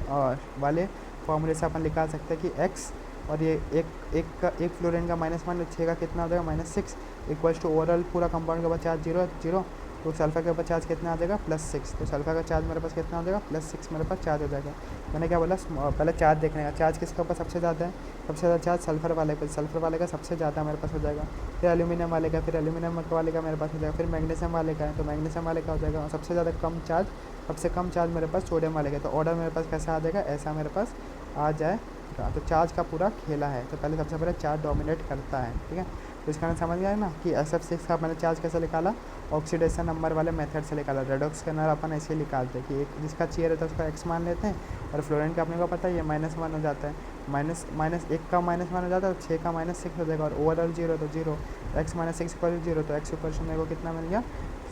वाले फॉर्मूले से अपन निकाल सकते हैं कि x, और ये एक फ्लोरीन का -1, 6 का कितना हो जाएगा? -6 इक्वल्स टू ओवरऑल पूरा कंपाउंड के ऊपर चार्ज 0 0। तो सल्फ़र के ऊपर चार्ज कितना आ जाएगा? +6। तो सल्फ़र का चार्ज मेरे पास कितना हो जाएगा? +6 मेरे पास चार्ज हो जाएगा। मैंने क्या बोला? पहले चार्ज देखने का। चार्ज किसके ऊपर सबसे ज़्यादा है? सबसे ज़्यादा चार्ज सल्फ़र वाले पे, सल्फ़र वाले का सबसे ज़्यादा मेरे पास हो जाएगा। फिर एल्यूमिनियम वाले का, फिर एल्यूमिनियम वाले का मेरे पास हो जाएगा। फिर मैग्नीशियम वाले का है, तो मैग्नीशियम वाले का हो जाएगा। और सबसे ज़्यादा कम चार्ज, सबसे कम चार्ज मेरे पास सोडियम वाले का। तो ऑर्डर मेरे पास कैसा आ जाएगा? ऐसा मेरे पास आ जाएगा। तो चार्ज का पूरा खेला है। तो पहले सबसे पहले चार्ज डोमिनेट करता है, ठीक है। तो इसका नाम समझ गया ना कि SF6 का मैंने चार्ज कैसे निकाला? ऑक्सीडेशन नंबर वाले मेथड से निकाला। रेडॉक्स के अंदर अपन ऐसे निकालते हैं कि एक जिसका चेयर रहता है उसका x मान लेते हैं। और फ्लोरीन का अपने को पता है ये -1 हो जाता है, -1 का -1 हो जाता है, 6 का -6 हो जाएगा। और ओवरऑल 0 तो 0, x -6 = 0, तो x = मेरे को कितना मिल गया?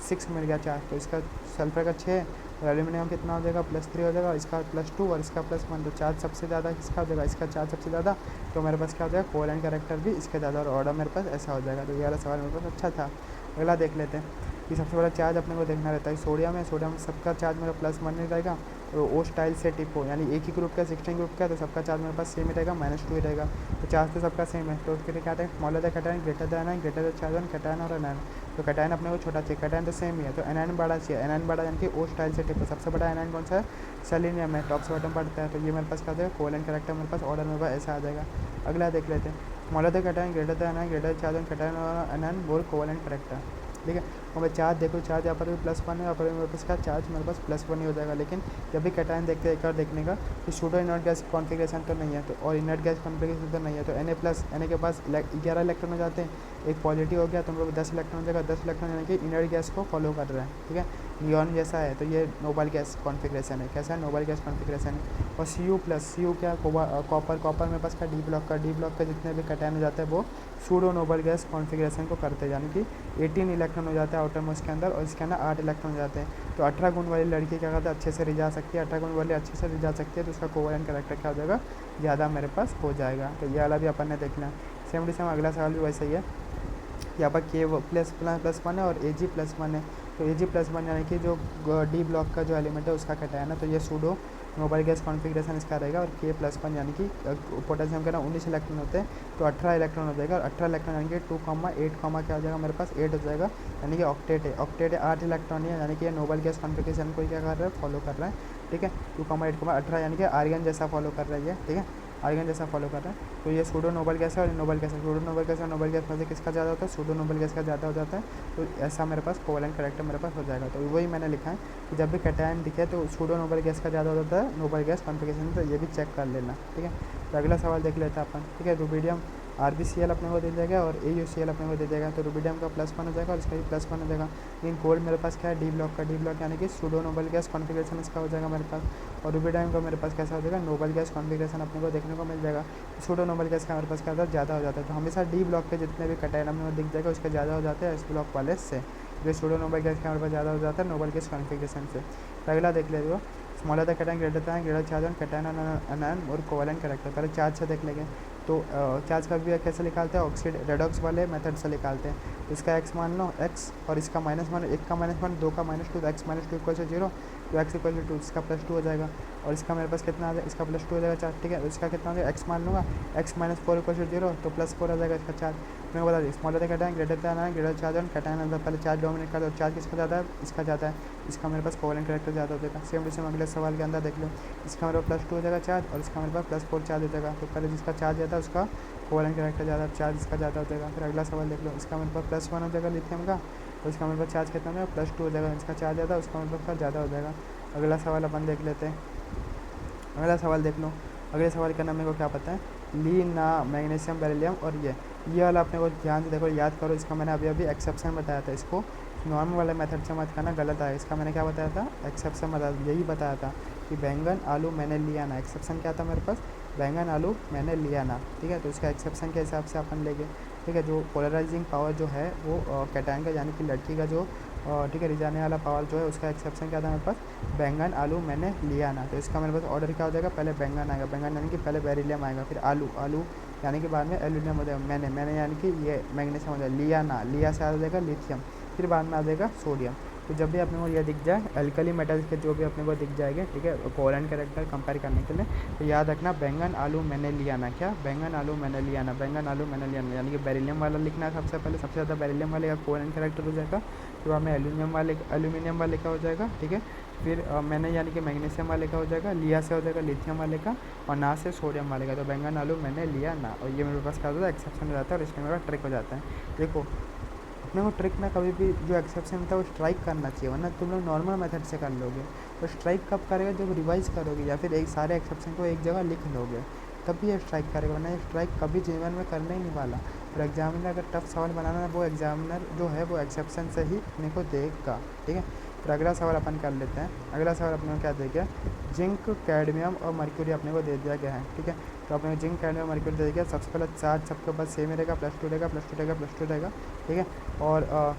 6 मिल गया चार्ज। तो इसका सल्फर का 6 और एल्यूमिनियम कितना हो जाएगा? +3 हो जाएगा, इसका +2 और इसका +1। तो चार्ज सबसे ज़्यादा किसका हो जाएगा? इसका चार्ज सबसे ज़्यादा। तो मेरे पास क्या हो जाएगा? कोवेलेंट कैरेक्टर भी इसके ज़्यादा, और ऑर्डर मेरे पास ऐसा हो जाएगा। तो ये वाला सवाल मेरे पास अच्छा था। अगला देख लेते हैं कि सबसे बड़ा चार्ज अपने को देखना रहता है। सोडियम है, सोडियम सबका चार्ज मेरा +1 ही रहेगा। ओ स्टाइल से टिप हो, यानी एक ही ग्रुप का 16 ग्रुप का, तो सबका चार्ज मेरे पास सेम ही रहेगा, -2 ही रहेगा। तो चार्ज तो सबका सेम है, तो उसके लिए क्या आता है, smaller the cation greater the anion greater the charge on cation और एनायन। तो कैटायन अपने को छोटा चाहिए, कैटायन तो सेम ही है, तो एनायन बड़ा चाहिए, एनायन बड़ा यानी कि ओ स्टाइल से टिप है। सबसे बड़ा एनायन कौन सा है, सेलेनियम है, टॉप से बॉटम पड़ता है। तो ये मेरे पास क्या हो जाएगा, कोवेलेंट कैरेक्टर मेरे पास ऑर्डर में ऐसा आ जाएगा। अगला देख लेते हैं, smaller the cation greater the anion greater the charge on cation और एनायन मोर कोवेलेंट कैरेक्टर। ठीक है, और मैं चार्ज देखो, चार्ज यहाँ पर भी +1 है, यहाँ पर मेरे पास का चार्ज मेरे पास +1 ही हो जाएगा। लेकिन जब भी कैटायन देखते हैं एक और देखने का कि सूडो इनर्ट गैस कॉन्फिगरेशन तो नहीं है, तो और इनर्ट गैस कॉन्फिगरेशन तो नहीं है, तो Na+ Na के पास 11 इलेक्ट्रॉन हो जाते हैं, एक पॉजिटिव हो गया तो हम लोग 10 इलेक्ट्रॉन हो जाएगा, 10 इलेक्ट्रॉन यानी कि इनर्ट गैस को फॉलो कर रहा है। ठीक है, नियॉन जैसा है, तो ये नोबल गैस कॉन्फिगरेशन है। कैसा है, नोबल गैस कॉन्फिगरेशन है। और Cu+ क्या, कॉपर, कॉपर मेरे पास का डी ब्लॉक का जितने भी कैटायन हो जाते हैं वो सूडो नोबल गैस कॉन्फिगरेशन को करते हैं, यानी कि 18 इलेक्ट्रॉन हो जाता है आउटर मोस्ट के अंदर, और इसके अंदर 8 इलेक्ट्रॉन हो जाते हैं। तो 18 गुण वाली लड़की क्या करता है, अच्छे से रिझा सकती है, 18 गुण वाली अच्छे से रिझा सकती है, तो उसका कोवेलेंट कैरेक्टर क्या हो जाएगा, ज़्यादा मेरे पास हो जाएगा। तो ये वाला भी अपन ने देखना है। सेम टू सेम अगला सवाल भी वैसे ही है, यहाँ पर K+1 है और Ag+1 है। तो Ag+1 यानी कि जो डी ब्लॉक का जो एलिमेंट है उसका कैटायन है, तो ये सूडो नोबल गैस कॉन्फिगरेशन इसका रहेगा। और K+1 यानी कि पोटेशियम के ना 19 इलेक्ट्रॉन होते हैं, तो 18 इलेक्ट्रॉन हो जाएगा, और 18 इलेक्ट्रॉन यानी कि 2,8, क्या हो जाएगा मेरे पास 8 हो जाएगा, यानी कि ऑक्टेट है। ऑक्टेट है 8 इलेक्ट्रॉन है, यानी कि ये नोबल गैस कॉन्फिगरेशन को क्या कर रहा है, फॉलो कर रहा है। ठीक है, 2,8, 18 यानी कि आर्गन जैसा फॉलो कर रहा है। ठीक है, आर्गन जैसा फॉलो कर रहा है। तो ये सूडो नोबल गैस है और नोबल गैस है, सूडो नोबल गैस और नोबल गैस में से किसका ज़्यादा होता है, सूडो नोबल गैस का ज़्यादा हो जाता है। तो ऐसा मेरे पास कोवेलेंट कैरेक्टर मेरे पास हो जाएगा। तो वही मैंने लिखा है कि जब भी कैटायन दिखे तो सूडो नोबल गैस का ज़्यादा हो जाता है नोबल गैस कॉन्फिगरेशन, तो ये भी चेक कर लेना। ठीक है, तो अगला सवाल देख लेते हैं अपन। ठीक है, रुबिडियम RbCl अपने को दे जाएगा और AuCl अपने को दे जाएगा, तो रुबिडियम का +1 हो जाएगा और इसका भी +1 हो जाएगा। लेकिन गोल्ड मेरे पास क्या है, डी ब्लॉक यानी कि सूडो नोबल गैस कॉन्फिगरेशन इसका हो जाएगा मेरे पास। और रुबिडियम का मेरे पास कैसा हो जाएगा, नोबल गैस कॉन्फिगरेशन अपने को देखने को मिल जाएगा। सूडो नोबल गैस का मेरे पास क्या होता है, ज़्यादा हो जाता है। तो हमेशा डी ब्लॉक के जितने भी कैटायन अपने को दिख जाएगा उसके ज़्यादा हो जाते हैं एस ब्लॉक वाले से, जो सूडो नोबल गैस का हमारे पास ज़्यादा हो जाता है नोबल गैस कॉन्फिगरेशन से। तो अगला देख लेते हो, smaller the cation greater then greater charge on cation anion और कोवेलेंट कैरेक्टर। पहले चार्ज से देख लेंगे, तो चार्ज का भी कैसे निकालते हैं, ऑक्सीड रेडॉक्स वाले मेथड से निकालते हैं। तो इसका x मान लो x, और इसका -1, 1 का -1, 2 का -2, तो x -2 = 0, तो x = 2, इसका +2 हो जाएगा। और इसका मेरे पास कितना आ जाएगा, इसका +2 हो जाएगा चार्ज। ठीक है, इसका कितना हो जाएगा, x मान लूँगा, x -4 = 0, तो +4 आ जाएगा इसका चार्ज। मैं बता दी, smaller the cation greater than anion greater charge on cation अंदर, पहले चार्ज डोमिनेट करता है, चार्ज किसका ज़्यादा है, इसका ज़्यादा है, इसका मेरे पास कोवेलेंट कैरेक्टर ज़्यादा हो जाएगा। सेम टू सेम अगले सवाल के अंदर देख लो, इसका मेरे पास +2 हो जाएगा चार्ज, और इसका मेरे पास +4 चार्ज हो जाएगा। तो पहले जिसका चार्ज ज़्यादा है उसका कोवेलेंट कैरेक्टर ज़्यादा, चार्ज इसका ज़्यादा हो जाएगा। फिर अगला सवाल देख लो, इसका मेरे पास +1 हो जाएगा लिथियम का, तो इसका मेरे पास चार्ज कितना हो जाएगा, +2 हो जाएगा। इसका चार्ज ज़्यादा, उसका मेरे पास ज़्यादा हो जाएगा। अगला सवाल अपन देख लेते हैं, अगला सवाल देख लो। अगले सवाल का नाम मेरे को क्या पता है, ली ना मैग्नीशियम बेरिलियम, और ये वाला अपने को ध्यान से देखो, याद करो, इसका मैंने अभी एक्सेप्शन बताया था, इसको नॉर्मल वाले मेथड से मत करना, गलत आया। इसका मैंने क्या बताया था, एक्सेप्शन बताया, यही बताया था कि बैंगन आलू मैंने लिया ना। एक्सेप्शन क्या था मेरे पास, बैंगन आलू मैंने लिया ना। ठीक है, तो इसका एक्सेप्शन के हिसाब से अपन लेंगे। ठीक है, जो पोलराइजिंग पावर जो है वो कैटायन का, यानी कि लड़की का जो ठीक है रिझाने वाला पावर जो है उसका एक्सेप्शन क्या था मेरे पास, बैंगन आलू मैंने लिया ना। तो इसका मेरे पास ऑर्डर क्या हो जाएगा, पहले बैंगन आएगा, बैंगन यानी कि पहले बेरिलियम आएगा, फिर आलू, आलू यानी कि बाद में एल्यूमिनियम हो जाएगा, मैंने यानी कि ये मैग्नीशियम हो जाएगा, लिया ना, लिया से आ जाएगा लिथियम, फिर बाद में आ जाएगा सोडियम। तो जब भी अपने को ये दिख जाए अल्कली मेटल्स के जो भी अपने को दिख जाएंगे, ठीक है, कोवेलेंट कैरेक्टर कंपेयर करने के लिए, तो याद रखना बैंगन आलू मैंने लिया ना, क्या बैंगन आलू मैंने लिया ना, बैंगन आलू मैंने लिया ना, यानी कि बेरिलियम वाला लिखना है सबसे पहले, सबसे ज़्यादा बेरिलियम वाले का कोवेलेंट कैरेक्टर हो जाएगा, फिर हमें एल्यूमिनियम वाले का हो जाएगा। ठीक है, फिर मैंने यानी कि मैग्नीशियम वाले का हो जाएगा, लिया से हो जाएगा लिथियम वाले का, और ना से सोडियम वाले का। तो बैंगन आलू मैंने लिया ना, और ये मेरे पास क्या होता है, एक्सेप्शन हो जाता है, और इसमें मेरा ट्रिक हो जाता है। देखो अपने को ट्रिक में कभी भी जो एक्सेप्शन होता है वो स्ट्राइक करना चाहिए, वरना तुम लोग नॉर्मल मेथड से कर लोगे। तो स्ट्राइक कब करेगा, जब रिवाइज करोगे या फिर एक सारे एक्सेप्शन को एक जगह लिख लोगे, तब भी ये स्ट्राइक करेगा, वरना ये स्ट्राइक कभी जीवन में करने ही नहीं वाला। और एग्जामिनर अगर टफ सवाल बनाना है, वो एग्जामिनर जो है वो एक्सेप्शन से ही अपने को देगा। ठीक है, फिर अगला सवाल अपन कर लेते हैं। अगला सवाल अपने को क्या दे गया, जिंक, कैडमियम और मर्क्यूरी अपने को दे दिया गया है। ठीक है, तो अपने को जिंक, कैडमियम, मर्क्यूरी दे दिया। सबसे पहले चार्ज सबके पास सेम ही रहेगा, +2 रहेगा, +2 रहेगा, +2 रहेगा। ठीक है, और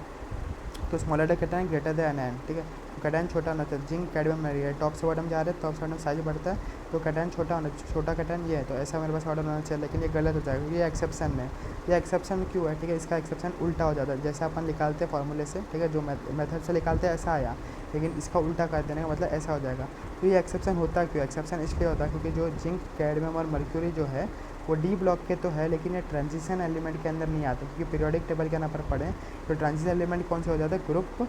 तो smaller the cation greater the anion. ठीक है, कैटायन छोटा होना चाहिए। जिंक कैडमियम मैग्नीशियम टॉप से बॉटम जा रहे हैं, टॉप से बॉटम साइज बढ़ता है तो कैटायन छोटा कैटायन ये है, तो ऐसा मेरे पास ऑर्डर होना चाहिए। लेकिन ये गलत हो जाएगा क्योंकि ये एक्सेप्शन है। ये एक्सेप्शन क्यों है? ठीक है, इसका एक्सेप्शन उल्टा हो जाता है। जैसे अपन निकालते हैं फॉर्मूले से, ठीक है, जो मेथड से निकालते हैं ऐसा आया, लेकिन इसका उल्टा कर देने का मतलब ऐसा हो जाएगा। तो ये एक्सेप्शन होता क्यों? एक्सेप्शन इसलिए होता है क्योंकि जो जिंक कैडमियम और मर्क्यूरी जो है वो डी ब्लॉक के तो है, लेकिन ये ट्रांजिशन एलिमेंट के अंदर नहीं आते, क्योंकि पीरियोडिक टेबल के नंबर पढ़े तो ट्रांजिशन एलिमेंट कौन से हो जाता है? ग्रुप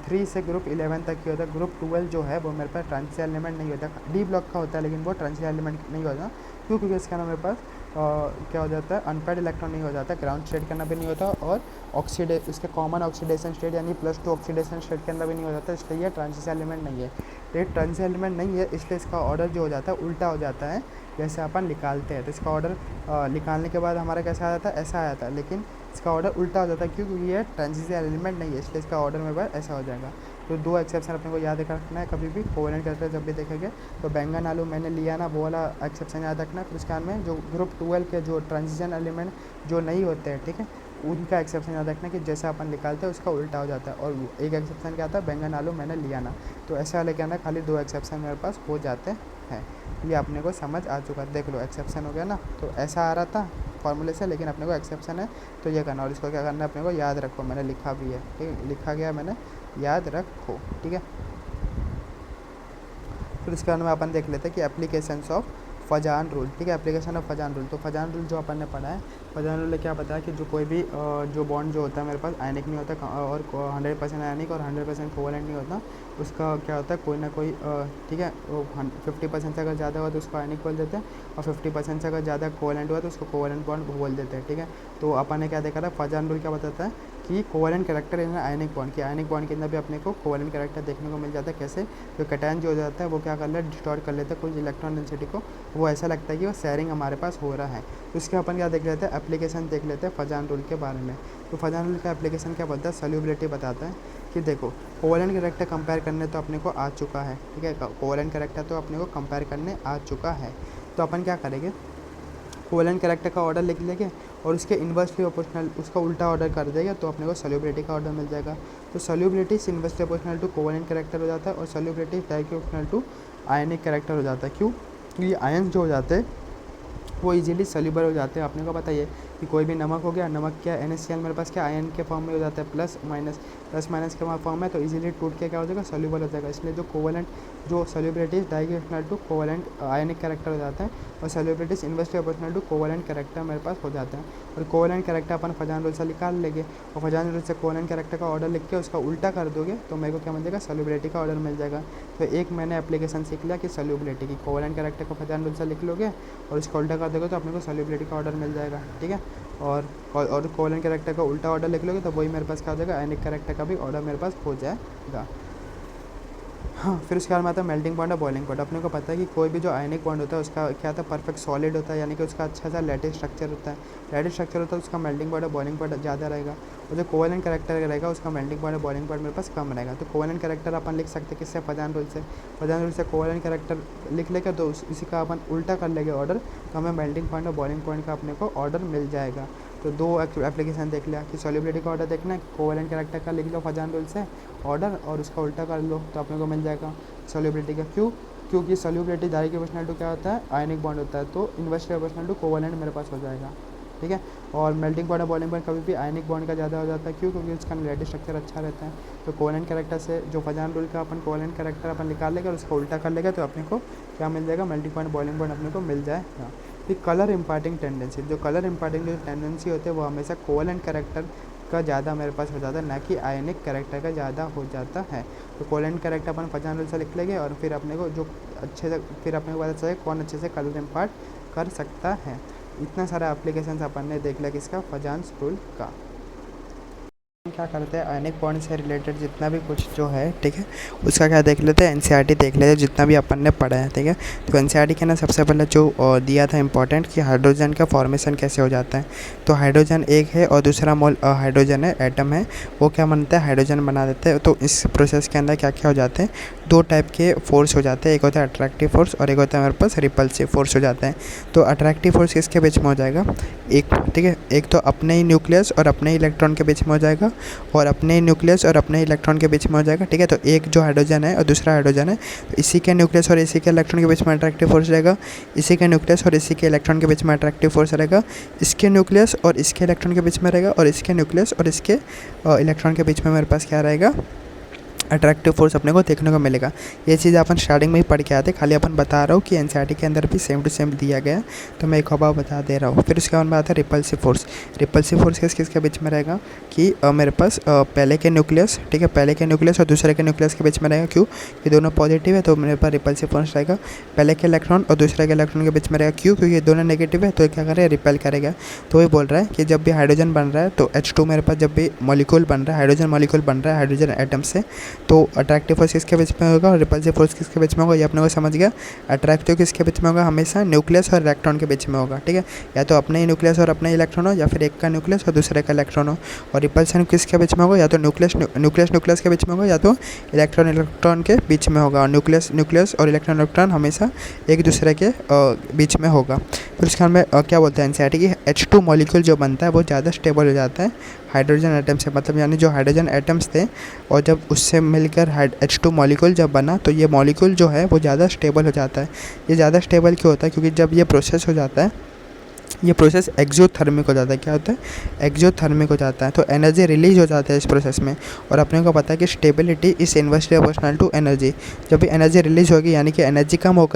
3 से ग्रुप 11 तक की होता है। ग्रुप 12 जो है वो मेरे पास ट्रांजिशन एलिमेंट नहीं होता, डी ब्लॉक का होता है, लेकिन वो ट्रांजिशन एलिमेंट नहीं होता। क्यों? क्योंकि इसका ना मेरे पास क्या हो जाता है? अनपेड इलेक्ट्रॉन नहीं हो जाता, ग्राउंड स्टेट के अंदर भी नहीं होता, और इसके कॉमन ऑक्सीडेशन स्टेट यानी +2 ऑक्सीडेशन स्टेट के अंदर भी नहीं हो जाता, इसलिए ये ट्रांजिशन एलिमेंट नहीं है। ये ट्रांजिशन एलिमेंट नहीं है, इसलिए इसका ऑर्डर जो हो जाता है उल्टा हो जाता है जैसे अपन निकालते हैं। तो इसका ऑर्डर निकालने के बाद हमारा कैसा आ जाता है? ऐसा आ जाता है, लेकिन इसका ऑर्डर उल्टा हो जाता है। क्यों? क्योंकि ये ट्रांजिशन एलिमेंट नहीं है, इसलिए इसका ऑर्डर मेरे पास ऐसा हो जाएगा। तो 2 एक्सेप्शन अपने को याद रखना है कभी भी कोवेलेंट कैरेक्टर जब भी देखेंगे। तो बैंगन आलू मैंने लिया ना, वो वाला एक्सेप्शन याद रखना। फिर उसके में जो ग्रुप 12 के जो ट्रांजिशन एलिमेंट जो नहीं होते हैं, ठीक है, उनका एक्सेप्शन याद रखना कि जैसे अपन निकालते हैं उसका उल्टा हो जाता है। और एक एक्सेप्शन क्या आता है? बैंगन आलू मैंने लिया ना, तो ऐसे वाले क्या ना खाली 2 एक्सेप्शन मेरे पास हो जाते हैं। ये अपने को समझ आ चुका है। देख लो एक्सेप्शन हो गया ना, तो ऐसा आ रहा था फॉर्मूले से, लेकिन अपने को एक्सेप्शन है तो ये करना। और इसको क्या करना है? अपने को याद रखो, मैंने लिखा भी है, ठीक है, लिखा गया मैंने, याद रखो, ठीक है। फिर इसके बाद में अपन देख लेते हैं कि एप्लीकेशंस ऑफ फजान रूल, ठीक है, एप्लीकेशन ऑफ फजान रूल। तो फजान रूल जो अपन ने पढ़ा है, फजान रूल ने क्या बताया कि जो कोई भी जो बॉन्ड जो होता है मेरे पास आयनिक नहीं होता और 100% आयनिक और 100% कोवेलेंट नहीं होता, उसका क्या होता है? कोई ना कोई, ठीक है, वो 50% से अगर ज़्यादा हुआ तो उसको आयनिक बोल देते हैं, और 50% से अगर ज़्यादा कोवेलेंट हुआ तो उसको कोवेलेंट बॉन्ड बोल देते हैं, ठीक है। तो अपन ने क्या देखा था? फजान रूल क्या बताता है कि covalent character in ionic bond की, आयनिक बॉन्ड के अंदर भी अपने को कोवेलेंट कैरेक्टर देखने को मिल जाता है। कैसे? जो कैटायन जो हो जाता है वो क्या कर लेता है? डिस्टॉर्ट कर लेता है कुछ इलेक्ट्रॉन डेंसिटी को, वो ऐसा लगता है कि वो शेयरिंग हमारे पास हो रहा है। तो इसके अपन क्या देख लेते हैं? एप्लीकेशन देख लेते हैं फजान रूल के बारे में। तो फजान रूल का एप्लीकेशन क्या बोलता है? सॉल्युबिलिटी बताता है कि देखो कोवेलेंट कैरेक्टर कंपेयर करने तो अपने को आ चुका है, ठीक है, कोवेलेंट कैरेक्टर तो अपने को कंपेयर करने आ चुका है। तो अपन क्या करेंगे? कोवेलेंट कैरेक्टर का ऑर्डर लिख लेंगे और उसके इन्वर्सली प्रोपोर्शनल उसका उल्टा ऑर्डर कर देगा, तो अपने को सॉल्युबिलिटी का ऑर्डर मिल जाएगा। तो solubility inversely proportional to covalent character हो जाता है, और solubility directly proportional to ionic character हो जाता है। क्यों? क्योंकि आयन जो हो जाते हैं वो इजीली सॉल्युबल हो जाते हैं। आपने को बताइए कि कोई भी नमक हो गया, नमक क्या NaCl मेरे पास क्या आयन के फॉर्म में हो जाता है, प्लस माइनस के फॉर्म में, तो इजीली टूट के क्या हो जाएगा? सॉल्युबल हो जाएगा। इसलिए जो कोवेलेंट जो solubility directly to covalent ionic character हो जाता है, और solubility inversely proportional to covalent character मेरे पास हो जाता है। और कोवेलेंट कैरेक्टर अपन फजान रूल से निकाल लेंगे, और फजान रूल से कोवेलेंट कैरेक्टर का ऑर्डर लिख के उसका उल्टा कर दोगे तो मेरे को क्या मिल जाएगा? सॉल्युबिलिटी का ऑर्डर मिल जाएगा। तो एक मैंने एप्लीकेशन सीख लिया कि सॉल्युबिलिटी की, कोवेलेंट कैरेक्टर को फजान रूल से लिख लोगे और उसका उल्टा कर दोगे तो अपने को सॉल्युबिलिटी का ऑर्डर मिल जाएगा, ठीक है। और कोवेलेंट कैरेक्टर का उल्टा ऑर्डर लिख लोगे तो वही मेरे पास क्या हो जाएगा? आयनिक कैरेक्टर का भी ऑर्डर मेरे पास हो जाएगा। हाँ, फिर उसके बाद में आता है मेल्टिंग पॉइंट और बॉइलिंग पॉइंट। अपने को पता है कि कोई भी जो आयनिक बॉन्ड होता है उसका क्या होता है? परफेक्ट सॉलिड होता है, यानी कि उसका अच्छा सा लैटिस स्ट्रक्चर होता है। लैटिस स्ट्रक्चर होता है उसका मेल्टिंग पॉइंट और बॉइलिंग पॉइंट ज़्यादा रहेगा, और जो कोवेलेंट कैरेक्टर रहेगा उसका मेल्टिंग पॉइंट और बॉइलिंग पॉइंट मेरे पास कम रहेगा। तो कोवेलेंट कैरेक्टर अपन लिख सकते हैं किससे? फजान रूल से। फजान रूल से कोवेलेंट कैरेक्टर लिख लेकर तो इसी का अपन उल्टा कर लेंगे ऑर्डर, तो हमें मेल्टिंग पॉइंट और बॉइलिंग पॉइंट का अपने को ऑर्डर मिल जाएगा। तो 2 एप्लीकेशन देख लिया कि सॉल्युबिलिटी का ऑर्डर देखना है, कोवेलेंट कैरेक्टर का लिख लो फजान रूल से ऑर्डर और उसका उल्टा कर लो तो अपने को मिल जाएगा सॉल्युबिलिटी का। क्यों? क्योंकि सॉल्युबिलिटी डायरेक्टली प्रोपोर्शनल टू क्या होता है? आयनिक बॉन्ड होता है, तो इन्वर्सली प्रोपोर्शनल टू कोवेलेंट मेरे पास हो जाएगा, ठीक है। और मेल्टिंग पॉइंट और बॉइलिंग पॉइंट कभी भी आयनिक बॉन्ड का ज़्यादा हो जाता है। क्यों? क्योंकि उसका लैटिस स्ट्रक्चर अच्छा रहता है। तो कोवेलेंट कैरेक्टर से जो फजान रूल का अपन कोवेलेंट कैरेक्टर अपन निकाल लेगा और उसका उल्टा कर लेगा तो अपने को क्या मिल जाएगा? मेल्टिंग पॉइंट बॉइलिंग पॉइंट अपने को मिल जाएगा। फिर कलर इम्पार्टिंग टेंडेंसी, जो कलर इम्पार्टिंग जो टेंडेंसी होते हैं वो हमेशा कोवेलेंट कैरेक्टर का ज़्यादा मेरे पास हो जाता है, ना कि आयनिक कैरेक्टर का ज़्यादा हो जाता है। तो कोवेलेंट कैरेक्टर अपन फजान रूल से लिख लेंगे और फिर अपने को जो अच्छे से फिर अपने को पता चलेगा कौन अच्छे से कलर इम्पार्ट कर सकता है। इतना सारा एप्लीकेशन अपन ने देख लिया किसका? फजान रूल का। क्या करते हैं? आयनिक बॉन्ड से रिलेटेड जितना भी कुछ जो है, ठीक है, उसका क्या देख लेते हैं? NCERT देख लेते हैं जितना भी अपन ने पढ़ा है, ठीक है। तो NCERT के ना सबसे पहले जो दिया था इंपॉर्टेंट कि हाइड्रोजन का फॉर्मेशन कैसे हो जाता है। तो हाइड्रोजन एक है और दूसरा मोल हाइड्रोजन है, एटम है, वो क्या बनता है? हाइड्रोजन बना देते हैं। तो इस प्रोसेस के अंदर क्या क्या हो जाते हैं? 2 टाइप के फोर्स हो जाते हैं, एक होता है अट्रैक्टिव फोर्स और एक होता है हमारे पास रिपल्सिव फोर्स हो जाता है। तो अट्रैक्टिव फोर्स किसके बीच में हो जाएगा? एक, ठीक है, एक तो अपने ही न्यूक्लियस और अपने ही इलेक्ट्रॉन के बीच में हो जाएगा, और अपने न्यूक्लियस और अपने इलेक्ट्रॉन के बीच में हो जाएगा, ठीक है। तो एक जो हाइड्रोजन है और दूसरा हाइड्रोजन है, तो इसी के न्यूक्लियस और इसी के इलेक्ट्रॉन के बीच में अट्रैक्टिव फोर्स रहेगा, इसी के न्यूक्लियस और इसी के इलेक्ट्रॉन के बीच में अट्रैक्टिव फोर्स रहेगा, इसके न्यूक्लियस और इसके इलेक्ट्रॉन के बीच में रहेगा, और इसके न्यूक्लियस और इसके इलेक्ट्रॉन के बीच में मेरे पास क्या रहेगा, अट्रैक्टिव फोर्स अपने को देखने को मिलेगा। ये चीज़ अपन स्टार्टिंग में ही पढ़ के आते, खाली अपन बता रहा हूँ कि एनसीईआरटी के अंदर भी सेम टू सेम दिया गया है, तो मैं एक बार बता दे रहा हूँ। फिर उसके बाद में आता है रिपल्सिव फोर्स। रिपल्सिव फोर्स किसके बीच में रहेगा कि मेरे पास पहले के न्यूक्लियस, ठीक है, पहले के न्यूक्लियस और दूसरे के न्यूक्लियस के बीच में रहेगा। क्यों? ये दोनों पॉजिटिव है तो मेरे पास रिपल्सिव फोर्स रहेगा। पहले के इलेक्ट्रॉन और दूसरे के इलेक्ट्रॉन के बीच में रहेगा। क्यों? क्योंकि ये दोनों नेगेटिव है तो क्या करेगा, रिपेल करेगा। तो वही बोल रहा है कि जब भी हाइड्रोजन बन रहा है तो H2 मेरे पास जब भी मॉलिक्यूल बन रहा है, हाइड्रोजन मॉलिक्यूल बन रहा है हाइड्रोजन एटम से, तो अट्रैक्टिव फोर्स किसके बीच में होगा और रिपल्सिव फोर्स किसके बीच में होगा, ये अपने को समझ गया। अट्रैक्टिव किसके बीच में होगा, हमेशा न्यूक्लियस और इलेक्ट्रॉन के बीच में होगा, ठीक है। या तो अपने ही न्यूक्लियस और अपना इलेक्ट्रॉन हो, या फिर एक का न्यूक्लियस और दूसरे का इलेक्ट्रॉन हो। और रिपल्सन किसके बीच में होगा, या तो न्यूक्लियस के बीच में होगा, या तो इलेक्ट्रॉन के बीच में होगा। और न्यूक्लियस और इलेक्ट्रॉन हमेशा एक दूसरे के बीच में होगा। फिर उसके बाद में क्या बोलते हैं एनसीईआरटी की, H2 मॉलिक्यूल जो बनता है वो ज़्यादा स्टेबल हो जाता है हाइड्रोजन एटम से। मतलब यानी जो हाइड्रोजन एटम्स थे और जब उससे मिलकर H2 मॉलिक्यूल जब बना तो ये मॉलिक्यूल जो है वो ज़्यादा स्टेबल हो जाता है। ये ज़्यादा स्टेबल क्यों होता है? क्योंकि जब ये प्रोसेस हो जाता है, ये प्रोसेस एक्सोथर्मिक हो जाता है। क्या होता है? एक्सोथर्मिक हो जाता है। तो एनर्जी रिलीज हो जाता है इस प्रोसेस में। और अपने को पता है कि stability is inversely proportional to energy. जब भी एनर्जी रिलीज होगी यानी कि एनर्जी कम हो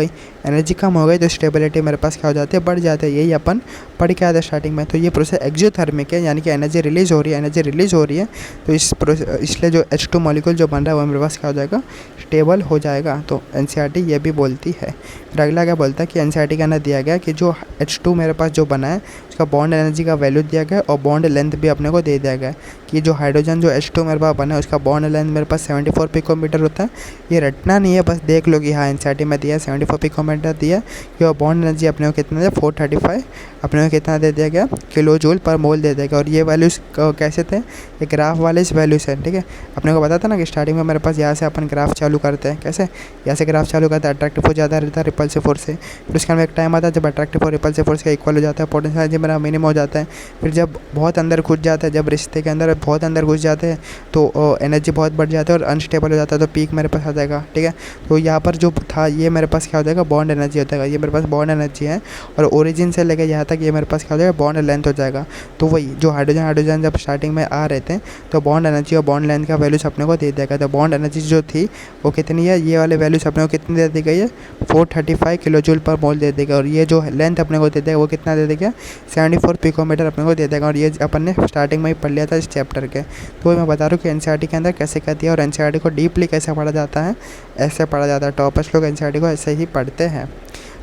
गई तो स्टेबिलिटी मेरे पास क्या हो जाती है, बढ़ जाती है। यही अपन पढ़ के आते स्टार्टिंग में। तो ये प्रोसेस एक्सोथर्मिक है यानी कि एनर्जी रिलीज हो रही है तो इसलिए जो H2 मॉलिक्यूल जो बन रहा है वो मेरे पास क्या हो जाएगा, स्टेबल हो जाएगा। तो एनसीईआरटी ये भी बोलती है। फिर अगला क्या बोलता है कि एनसीईआरटी के अंदर दिया गया कि जो H2 मेरे पास जो बना है उसका बॉन्ड एनर्जी का वैल्यू दिया गया है और बॉन्ड लेंथ भी अपने को दे दिया गया है कि जो हाइड्रोजन जो H2 मेरे पास बना है उसका बॉन्ड लेंथ मेरे पास 74 पिकोमीटर होता है। ये रटना नहीं है, बस देख लो कि हाँ एनसीईआरटी में दिया है 74 पिकोमीटर दिया कि और बॉन्ड एनर्जी अपने को कितना दिया, 435 अपने को कितना दे दिया गया, किलो जूल पर मोल दे दिया गया। और ये वैल्यूज़ कैसे थे, ये ग्राफ वाले इस वैल्यूज़ हैं, ठीक है। अपने को पता था ना कि स्टार्टिंग में मेरे पास यहाँ से अपन ग्राफ चालू करते हैं, कैसे यहाँ से ग्राफ चालू करते हैं, अट्रैक्टिव फोर्स ज़्यादा रहता है रिपल्सिव फोर्स से। फिर उसके अंदर एक टाइम आता है जब अट्रैक्टिव और रिपल्सिव फोर्स का इक्वल हो जाता है, पोटेंशियल एनर्जी मेरा मिनिमम हो जाता है। फिर जब बहुत अंदर घुस जाता है, जब रिश्ते के अंदर बहुत अंदर घुस जाते हैं तो एनर्जी बहुत बढ़ जाता है और अनस्टेबल हो जाता है, तो पीक मेरे पास आ जाएगा, ठीक है। तो यहाँ पर जो था ये मेरे पास क्या हो जाएगा, बॉन्ड एनर्जी हो जाएगा। ये मेरे पास बॉन्ड एनर्जी है और ओरिजिन से लेकर यहाँ तक ये मेरे पास क्या हो जाएगा, बॉन्ड लेंथ हो जाएगा। तो वही जो हाइड्रोजन जब स्टार्टिंग में आ रहे थे तो बॉन्ड एनर्जी और बॉन्ड लेंथ का वैल्यूज अपने को दे देगा। तो बॉन्ड एनर्जी जो थी वो कितनी है, ये वाले वैल्यूज अपने को कितनी दे दी गई है, 435 किलो जूल पर मोल दे देगा। और ये जो लेंथ अपने को दे देगा वो कितना दे देगा, 74 पिकोमीटर अपने को दे देगा। और ये अपन ने स्टार्टिंग में ही पढ़ लिया था इस चैप्टर के। तो मैं बता रहा हूँ कि एनसीईआरटी के अंदर कैसे क्या दिया और एनसीईआरटी को डीपली कैसे पढ़ा जाता है, ऐसे पढ़ा जाता है। टॉपर्स लोग एनसीईआरटी को ऐसे ही पढ़ते हैं।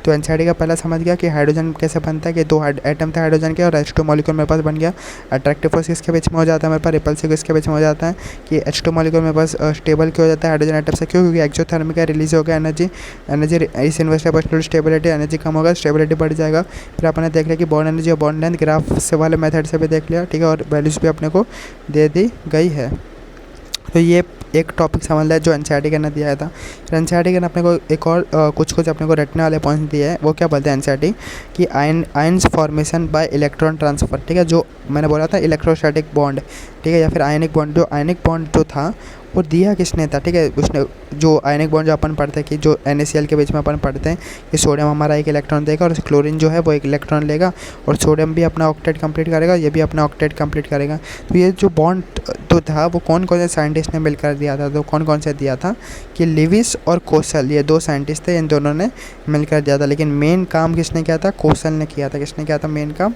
तो एनसीईआरटी का पहला समझ गया कि हाइड्रोजन कैसे बनता है, कि दो एटम थे हाइड्रोजन के और H2 मॉलिक्यूल मेरे पास बन गया। अट्रैक्टिव फोर्स किसके बीच में हो जाता है मेरे पास, रिपल्सिव किसके बीच में हो जाता है कि H2 मॉलिक्यूल मेरे पास स्टेबल क्यों हो जाता है हाइड्रोजन एटम से, क्यों? क्योंकि एक्सोथर्मिक का रिलीज हो गया energy is inversely proportional to stability, energy कम होगा स्टेबिलिटी बढ़ जाएगा। फिर अपने देख लिया कि बॉन्ड एनर्जी और बॉन्ड लेंथ ग्राफ से वाले मेथड से भी देख लिया, ठीक है। और वैल्यूज़ भी अपने को दे दी गई है। तो ये एक टॉपिक समझ लिया जो एनसीईआरटी के अंदर दिया था। फिर एनसीईआरटी के अंदर अपने को एक और कुछ अपने को रटने वाले पॉइंट दिए हैं। वो क्या बोलते हैं एनसीईआरटी कि ions formation by electron transfer, ठीक है। जो मैंने बोला था इलेक्ट्रोस्टैटिक बॉन्ड, ठीक है, या फिर आयनिक बॉन्ड। जो आयनिक बॉन्ड जो था वो दिया किसने था, ठीक है। उसने जो आयनिक बॉन्ड जो अपन पढ़ते हैं कि जो NaCl के बीच में अपन पढ़ते हैं कि सोडियम हमारा एक इलेक्ट्रॉन देगा और क्लोरीन जो है वो एक इलेक्ट्रॉन लेगा और सोडियम भी अपना ऑक्टेट कंप्लीट करेगा, ये भी अपना ऑक्टेट कंप्लीट करेगा। तो ये जो बॉन्ड तो था वो कौन कौन से साइंटिस्ट ने मिलकर दिया था, तो कौन कौन से दिया था कि लिविस और कोसल, ये दो साइंटिस्ट थे, इन दोनों ने मिलकर दिया था। लेकिन मेन काम किसने किया था, कोसल ने किया था। किसने किया था मेन काम,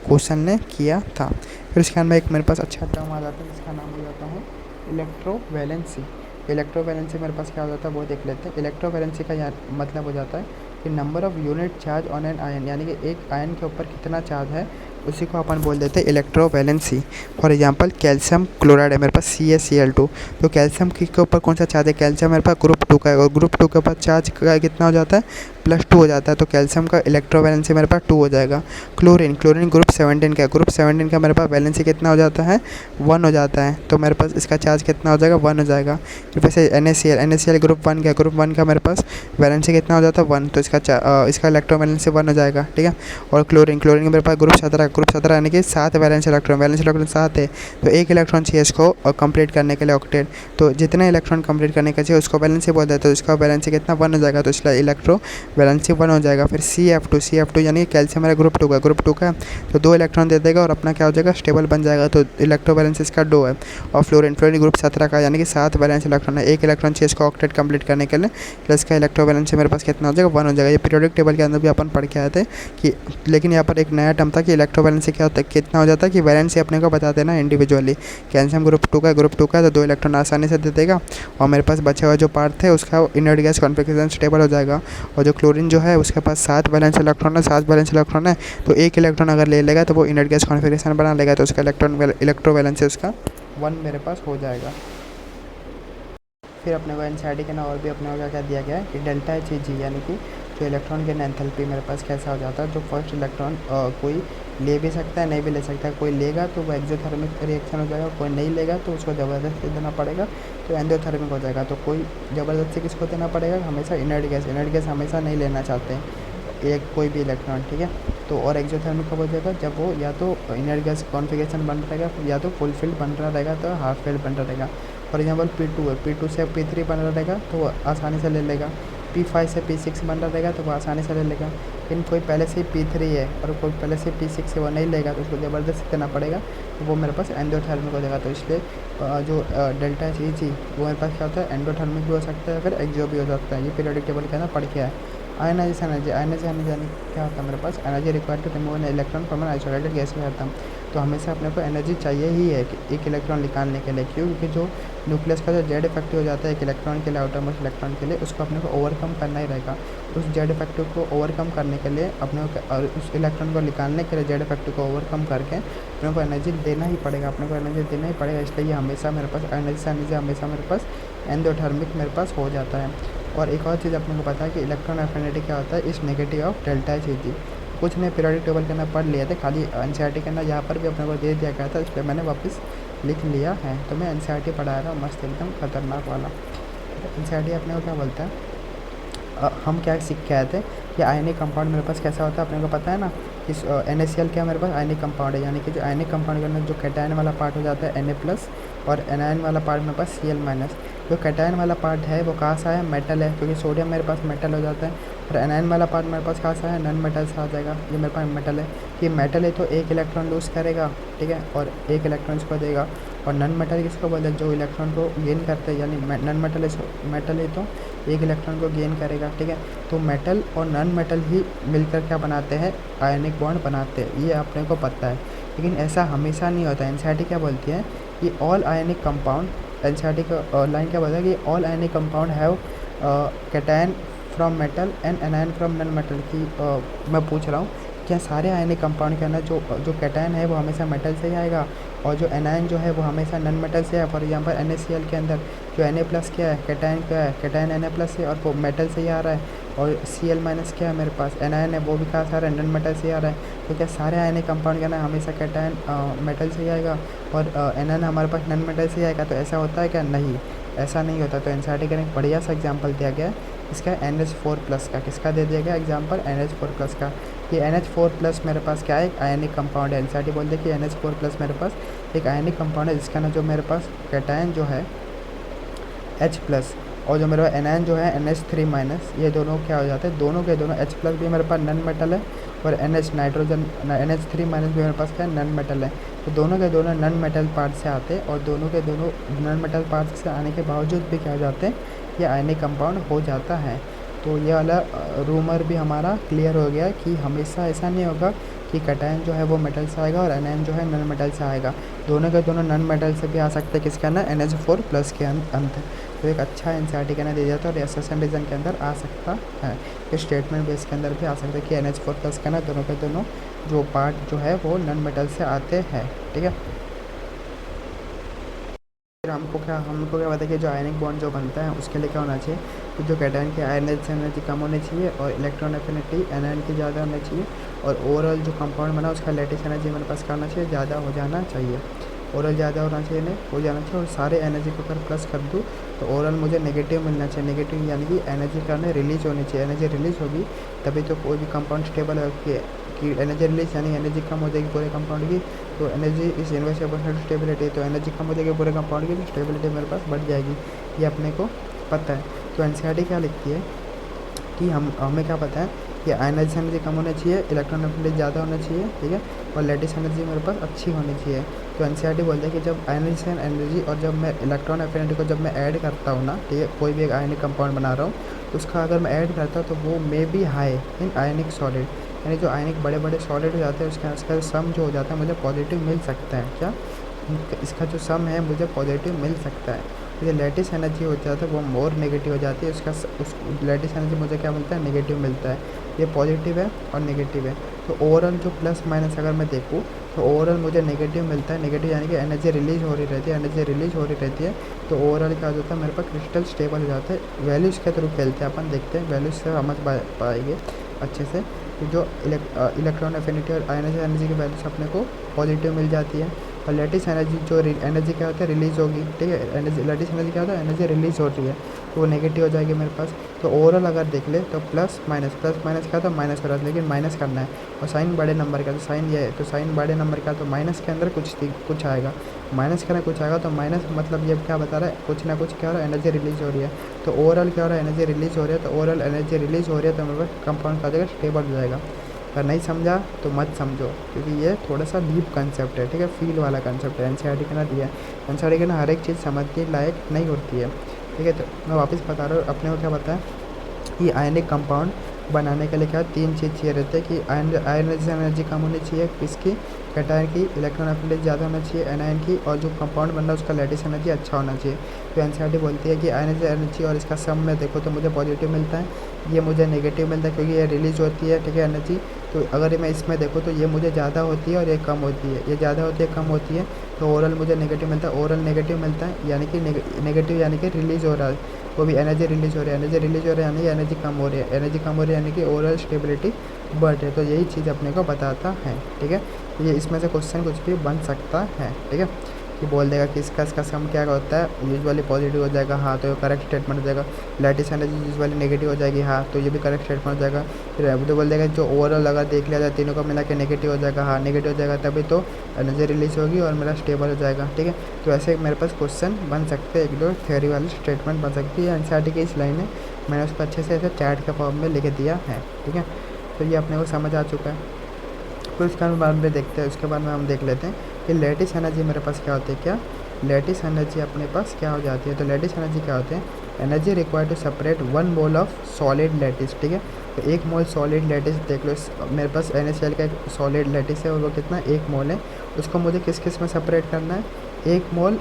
कोसल ने किया था। फिर उसके अंदर एक मेरे पास अच्छा टर्म आ जाता है जिसका नाम हो जाता है इलेक्ट्रोवैलेंसी। इलेक्ट्रोवैलेंसी मेरे पास क्या हो जाता है वो देख लेते हैं। इलेक्ट्रोवैलेंसी का मतलब हो जाता है कि number of unit charge on an ion, यानी कि एक आयन के ऊपर कितना चार्ज है उसी को अपन बोल देते हैं electrovalency. For example calcium chloride है मेरे पास CaCl2, तो कैल्शियम के ऊपर कौन सा चार्ज है, कैल्शियम मेरे पास ग्रुप 2 का है और ग्रुप 2 के ऊपर चार्ज का कितना हो जाता है, +2 हो जाता है। तो कैल्शियम का इलेक्ट्रोवैलेंसी मेरे पास 2 हो जाएगा। क्लोरीन ग्रुप 17 का है, ग्रुप 17 का मेरे पास वैलेंसी कितना हो जाता है, 1 हो जाता है। तो मेरे पास इसका चार्ज कितना हो जाएगा, 1 हो जाएगा। फिर वैसे NaCl ग्रुप 1 का, ग्रुप 1 का मेरे पास वैलेंसी कितना हो जाता है, 1, तो इसका इलेक्ट्रोवैलेंसी 1 हो जाएगा, ठीक है। और क्लोरीन के मेरे पास ग्रुप 17 ग्रुप 17 यानी कि 7 वैलेंस इलेक्ट्रॉन 7 है, तो 1 इलेक्ट्रॉन चाहिए इसको कंप्लीट करने के लिए ऑक्टेट। तो जितने इलेक्ट्रॉन कंप्लीट करने का चाहिए उसको वैलेंसी बोल देते हैं, तो इसका वैलेंसी कितना 1 हो जाएगा, तो इसलिए इलेक्ट्रो वैलेंसी 1 हो जाएगा। फिर CF2 यानी कैल्शियम मेरा ग्रुप 2 का, तो 2 इलेक्ट्रॉन दे देगा और अपना क्या हो जाएगा, स्टेबल बन जाएगा, तो इलेक्ट्रो वैलेंसी इसका 2 है। और फ्लोरीन ग्रुप 17 का यानी कि 7 वैलेंस इलेक्ट्रॉन है, 1 इलेक्ट्रॉन चाहिए इसको ऑक्टेट कंप्लीट करने के लिए, प्लस का इलेक्ट्रो वैलेंसी मेरे पास कितना हो जाएगा, 1 हो जाएगा। ये पीरियोडिक टेबल के अंदर भी अपन पढ़ के आए थे कि, लेकिन यहाँ पर एक नया टर्म था कि इलेक्ट्रो वैलेंसी क्या होता है, कितना हो जाता है कि वैलेंसी अपने को बता देना इंडिविजुअली। कैल्शियम ग्रुप 2 का तो 2 इलेक्ट्रॉन आसानी से दे देगा, और मेरे पास बचे हुआ जो पार्ट थे उसका इनर्ट गैस कॉन्फिगरेशन स्टेबल हो जाएगा। और जो क्लोरीन जो है उसके पास 7 वैलेंस इलेक्ट्रॉन है, तो 1 इलेक्ट्रॉन अगर ले लेगा तो वो इनर्ट गैस कॉन्फिगरेशन बना लेगा, तो उसका इलेक्ट्रो वैलेंसी उसका 1 मेरे पास हो जाएगा। फिर अपने को एनसीईआरटी के ना और भी अपने को क्या दिया गया है कि डेल्टा Hg यानी कि जो इलेक्ट्रॉन के एंथैल्पी मेरे पास कैसा हो जाता है, जो फर्स्ट इलेक्ट्रॉन कोई ले भी सकता है नहीं भी ले सकता है, कोई लेगा तो वो एक्सोथर्मिक रिएक्शन हो जाएगा, कोई नहीं लेगा तो उसको ज़बरदस्ती देना पड़ेगा तो एंडोथर्मिक हो जाएगा। तो कोई ज़बरदस्ती किसको देना पड़ेगा, हमेशा इनर्ट गैस हमेशा नहीं लेना चाहते हैं एक कोई भी इलेक्ट्रॉन, ठीक है। तो और एक्सोथर्मिक कब हो जाएगा, जब वो या तो इनर्ट गैस कॉन्फिगरेशन बन रहेगा या तो फुल फिल्ड बन रहा रहेगा तो हाफ फिल्ड बन रहा रहेगा। फॉर एग्जाम्पल P2 है, P2 से P3 बन रहा रहेगा तो वो आसानी से ले लेगा। P5 से P6 बन रहा रहेगा तो वो आसानी से ले लेगा। लेकिन कोई पहले से ही P3 है और कोई पहले से P6 है वो नहीं लेगा तो उसको ज़बरदस्ती देना पड़ेगा, तो वो मेरे पास एंडोथर्मिक हो जाएगा। तो इसलिए जो डेल्टा Hg वो मेरे पास क्या होता है, एंडोथर्मिक भी हो सकता है, फिर एक्सो भी हो सकता है। ये पीरियोडिक टेबल के अंदर पढ़ के आया। आयनाइजेशन एनर्जी क्या होता है मेरे पास, energy required to remove an electron from an isolated gas में आता है। तो हमेशा अपने को एनर्जी चाहिए ही है कि एक इलेक्ट्रॉन निकालने के लिए, क्यों, क्योंकि जो न्यूक्लियस का जो जेड इफेक्टिव हो जाता है एक इलेक्ट्रॉन के लिए, आउटर मोस्ट इलेक्ट्रॉन के लिए, उसको अपने को ओवरकम करना ही रहेगा। उस जेड इफेक्टिव को ओवरकम करने के लिए अपने को, और उस इलेक्ट्रॉन को निकालने के लिए जेड इफेक्टिव को ओवरकम करके अपने को एनर्जी देना ही पड़ेगा, अपने को एनर्जी देना ही पड़ेगा। इसलिए हमेशा मेरे पास एनर्जी हमेशा मेरे पास एंडोथर्मिक मेरे पास हो जाता है। और एक और चीज़ अपने को पता है कि इलेक्ट्रॉन एफिनिटी क्या होता है, इस नेगेटिव ऑफ डेल्टा Hg। कुछ ने पीरियोडिक टेबल के अंदर पढ़ लिए थे, खाली एनसीईआरटी के अंदर यहाँ पर भी अपने को दे दिया गया था, इसलिए मैंने वापस लिख लिया है। तो मैं एनसीईआरटी पढ़ा रहा हूँ मस्त एकदम खतरनाक वाला। एनसीईआरटी अपने को क्या बोलता है, हम क्या सीख के आए थे कि आयनिक कंपाउंड मेरे पास कैसा होता है, अपने को पता है ना कि NaCl क्या मेरे पास आयनिक कंपाउंड है, यानी कि जो आयनिक कंपाउंड के अंदर जो कैटायन वाला पार्ट हो जाता है Na+ और एनायन वाला पार्ट मेरे पास Cl-। जो कैटायन वाला पार्ट है वो कहाँ से है, मेटल है, क्योंकि सोडियम मेरे पास मेटल हो जाता है। और एनायन वाला पार्ट मेरे पास कहाँ से है, नॉन मेटल से आ जाएगा। ये मेरे पास मेटल है, कि मेटल है तो 1 इलेक्ट्रॉन लूज़ करेगा, ठीक है, और 1 इलेक्ट्रॉन इसको देगा। और नॉन मेटल किसको बोलते हैं, जो इलेक्ट्रॉन को गेन करते हैं, यानी नॉन मेटल है तो 1 इलेक्ट्रॉन को गेन करेगा, ठीक है। तो मेटल और नॉन मेटल ही मिलकर क्या बनाते हैं, आयनिक बॉन्ड बनाते हैं, ये अपने को पता है। लेकिन ऐसा हमेशा नहीं होता। एनसीईआरटी क्या बोलती है कि ऑल आयनिक कंपाउंड, एनसीईआरटी का लाइन क्या बोलता है कि all ionic compound have cation from metal and anion from non metal की। मैं पूछ रहा हूँ क्या सारे आयनिक कंपाउंड के अंदर जो कैटायन है वो हमेशा मेटल से ही आएगा, और जो एनायन जो है वो हमेशा नॉन मेटल से है। फॉर एग्जांपल NaCl के अंदर जो Na+ क्या है, कैटायन क्या है, कैटायन Na+ है और वो मेटल से ही आ रहा है। और Cl- क्या है मेरे पास, एनायन है, वो भी कहाँ से आ रहा है, नॉन मेटल से ही आ रहा है। तो क्या सारे आयनिक कंपाउंड के अंदर हमेशा कैटायन मेटल से ही आएगा और एनायन हमारे पास नॉन मेटल से ही आएगा, तो ऐसा होता है क्या, नहीं, ऐसा नहीं होता। तो एनसीईआरटी का एक बढ़िया सा एग्जाम्पल दिया गया है इसका NH4+ का। किसका दे दिया गया एग्जाम्पल, NH4+ का। ये NH4+ मेरे पास क्या है, एक आयनिक कंपाउंड है। एनसीईआरटी बोलते हैं कि NH4+ मेरे पास एक आयनिक कंपाउंड है जिसका ना जो मेरे पास कैटायन जो है H+ और जो मेरे पास एनायन जो है NH3-, ये दोनों क्या हो जाते हैं, दोनों के दोनों H+ भी मेरे पास नॉन मेटल है और NH3- भी मेरे पास क्या है, नॉन मेटल है। तो दोनों के दोनों नॉन मेटल पार्ट से आते हैं और दोनों के दोनों नॉन मेटल पार्ट से आने के बावजूद भी क्या हो जाते हैं, ये आयनिक कंपाउंड हो जाता है। तो ये वाला रूमर भी हमारा क्लियर हो गया कि हमेशा ऐसा नहीं होगा कि कैटायन जो है वो मेटल से आएगा और एनायन जो है नॉन मेटल से आएगा, दोनों के दोनों नॉन मेटल से भी आ सकते हैं। किसके अंदर, NH4+ के अंदर। तो एक अच्छा एनसीईआरटी के अंदर दे जाता है और एसएसएन रीजन के अंदर आ सकता है, इस स्टेटमेंट बेस के अंदर भी आ सकता है कि NH4+ के अंदर दोनों के दोनों जो पार्ट जो है वो नॉन मेटल से आते हैं, ठीक है। फिर हमको क्या पता है कि जो आयनिक बॉन्ड जो बनता है उसके लिए क्या होना चाहिए, तो जो कैटायन की आयनाइजेशन एनर्जी कम होनी चाहिए और इलेक्ट्रॉन एफिनिटी एनायन की ज़्यादा होनी चाहिए और ओवरऑल जो कंपाउंड बना उसका लैटिस एनर्जी मेरे पास क्या होना चाहिए, ज़्यादा हो जाना चाहिए। ओरल ज़्यादा होना चाहिए नहीं हो जाना चाहिए, और सारे एनर्जी को अगर प्लस कर दूँ तो ओरल मुझे नेगेटिव मिलना चाहिए। नेगेटिव यानी कि एनर्जी करने रिलीज होनी चाहिए, एनर्जी रिलीज होगी तभी तो कोई भी कंपाउंड स्टेबल है कि एनर्जी रिलीज यानी एनर्जी कम हो जाएगी पूरे कंपाउंड की, तो energy is inverse proportional to stability, तो एनर्जी कम हो जाएगी पूरे कंपाउंड की तो स्टेबिलिटी मेरे पास बढ़ जाएगी, ये अपने को पता है। तो एनसीईआरटी क्या लिखती है कि हमें क्या पता है कि आयनाइज एनर्जी कम होना चाहिए, इलेक्ट्रॉन एफिनिटी ज़्यादा होना चाहिए, ठीक है, और लैटिस एनर्जी मेरे पास अच्छी होनी चाहिए। तो एनसीईआरटी बोलते हैं कि जब आयनाइज एनर्जी और जब मैं इलेक्ट्रॉन एफिनिटी को जब मैं ऐड करता हूँ ना, ठीक है, कोई भी एक आयनिक कंपाउंड बना रहा हूँ तो उसका अगर मैं ऐड करता हूँ तो वो may be high in ionic solid, यानी जो आयनिक बड़े बड़े सॉलिड हो जाते हैं उसका सम जो हो जाता है मुझे पॉजिटिव मिल सकता है। क्या इसका जो सम है मुझे पॉजिटिव मिल सकता है। तो ये लैटिस एनर्जी हो जाता है वो मोर नेगेटिव हो जाती है, उस लैटिस एनर्जी मुझे क्या मिलता है, नेगेटिव मिलता है। ये पॉजिटिव है और नेगेटिव है। तो ओवरऑल जो प्लस माइनस अगर मैं देखूँ तो ओवरऑल मुझे नेगेटिव मिलता है। नेगेटिव यानी कि एनर्जी रिलीज हो रही रहती है, एनर्जी रिलीज हो रही रहती है, तो ओवरऑल क्या हो जाता है मेरे पास क्रिस्टल स्टेबल हो जाता है। वैल्यूज़ के थ्रू खेलते हैं अपन, देखते हैं वैल्यूज़ से समझ पाएंगे अच्छे से। तो जो इलेक्ट्रॉन एफिनिटी और आयनाइज एनर्जी की वैल्यूज अपने को पॉजिटिव मिल जाती है, और लैटिस एनर्जी जो एनर्जी क्या होता है रिलीज़ होगी, ठीक है, एनर्जी लैटिस एनर्जी क्या होता है, एनर्जी रिलीज़ होती है तो वो नेगेटिव हो जाएगी मेरे पास। तो ओवरऑल अगर देख ले तो प्लस माइनस क्या होता है माइनस हो रहा है, लेकिन माइनस करना है और साइन बड़े नंबर का, तो साइन ये है, तो साइन बड़े नंबर का तो माइनस के अंदर कुछ आएगा, माइनस करना कुछ आएगा, तो माइनस मतलब ये क्या बता रहा है, कुछ ना कुछ क्या हो रहा है, एनर्जी रिलीज़ हो रही है। तो ओवरऑल क्या हो रहा है, एनर्जी रिलीज़ हो रही है, तो ओवरऑल एनर्जी रिलीज़ हो रही है तो मेरे पास कंपाउंड का जगह स्टेबल हो जाएगा। अगर नहीं समझा तो मत समझो, क्योंकि ये थोड़ा सा डीप कंसेप्ट है, ठीक है, फील वाला कंसेप्ट है, एनसीईआरटी के ना दिया है। एनसीईआरटी के ना हर एक चीज़ समझने लायक नहीं होती है, ठीक है। तो मैं वापस बता रहा हूँ, अपने को क्या पता है कि आयनिक कंपाउंड बनाने के लिए क्या 3 चीज़ चाहिए रहते हैं कि आयनाइज एनर्जी कम होनी चाहिए, किसकी, कैटायन की, इलेक्ट्रॉन एफिनिटी ज़्यादा होना चाहिए एनायन की, और जो कंपाउंड बन रहा है उसका लैटिस एनर्जी अच्छा होना चाहिए। तो एनसीईआरटी बोलती है कि आयनाइज एनर्जी और इसका सम में देखो तो मुझे पॉजिटिव मिलता है, ये मुझे नेगेटिव मिलता है क्योंकि ये रिलीज होती है, ठीक है, एनर्जी। तो अगर मैं इसमें देखूँ तो ये मुझे ज़्यादा होती है और ये कम होती है, ये ज़्यादा होती है कम होती है, तो ओवरऑल मुझे नेगेटिव मिलता है, ओवरऑल नेगेटिव मिलता है यानी कि नेगेटिव यानी कि रिलीज़ हो रहा है, वो भी एनर्जी रिलीज हो रही है, एनर्जी रिलीज हो रही है यानी एनर्जी कम हो रही है, एनर्जी कम हो रही है यानी कि ओवरऑल स्टेबिलिटी बढ़ रही है। तो यही चीज़ अपने को बताता है, ठीक है। ये इसमें से क्वेश्चन कुछ भी बन सकता है, ठीक है, कि बोल देगा कि इसका सम क्या होता है, यूजुअली पॉजिटिव हो जाएगा, हाँ, तो ये करेक्ट स्टेटमेंट हो जाएगा। लैटिस एनर्जी यूजुअली नेगेटिव हो जाएगी, हाँ, तो ये भी करेक्ट स्टेटमेंट हो जाएगा। फिर अब तो बोल देगा जो ओवरऑल अगर देख लिया जाए तीनों को मिला के नेगेटिव हो जाएगा, हाँ, नेगेटिव हो जाएगा तभी तो एनर्जी रिलीज होगी और मेरा स्टेबल हो जाएगा, ठीक है। तो ऐसे मेरे पास क्वेश्चन बन सकते हैं, 1-2 थ्योरी वाली स्टेटमेंट बन सकती है। एनसीईआरटी की इस लाइन है, मैंने उसको अच्छे से ऐसे चैट के फॉर्म में लिख दिया है, ठीक है। तो ये अपने को समझ आ चुका है। तो इसके बाद में देखते हैं, उसके बाद में हम देख लेते हैं कि लैटिस एनर्जी मेरे पास क्या होती है। क्या लैटिस एनर्जी अपने पास क्या हो जाती है, तो लैटिस एनर्जी क्या होते हैं, energy required to separate 1 mole of solid lattice, ठीक है। तो 1 मोल सॉलिड लैटिस देख लो, मेरे पास NaCl का एक सॉलिड लैटिस है और वो कितना 1 मोल है, उसको मुझे किस किस में सेपरेट करना है, 1 मोल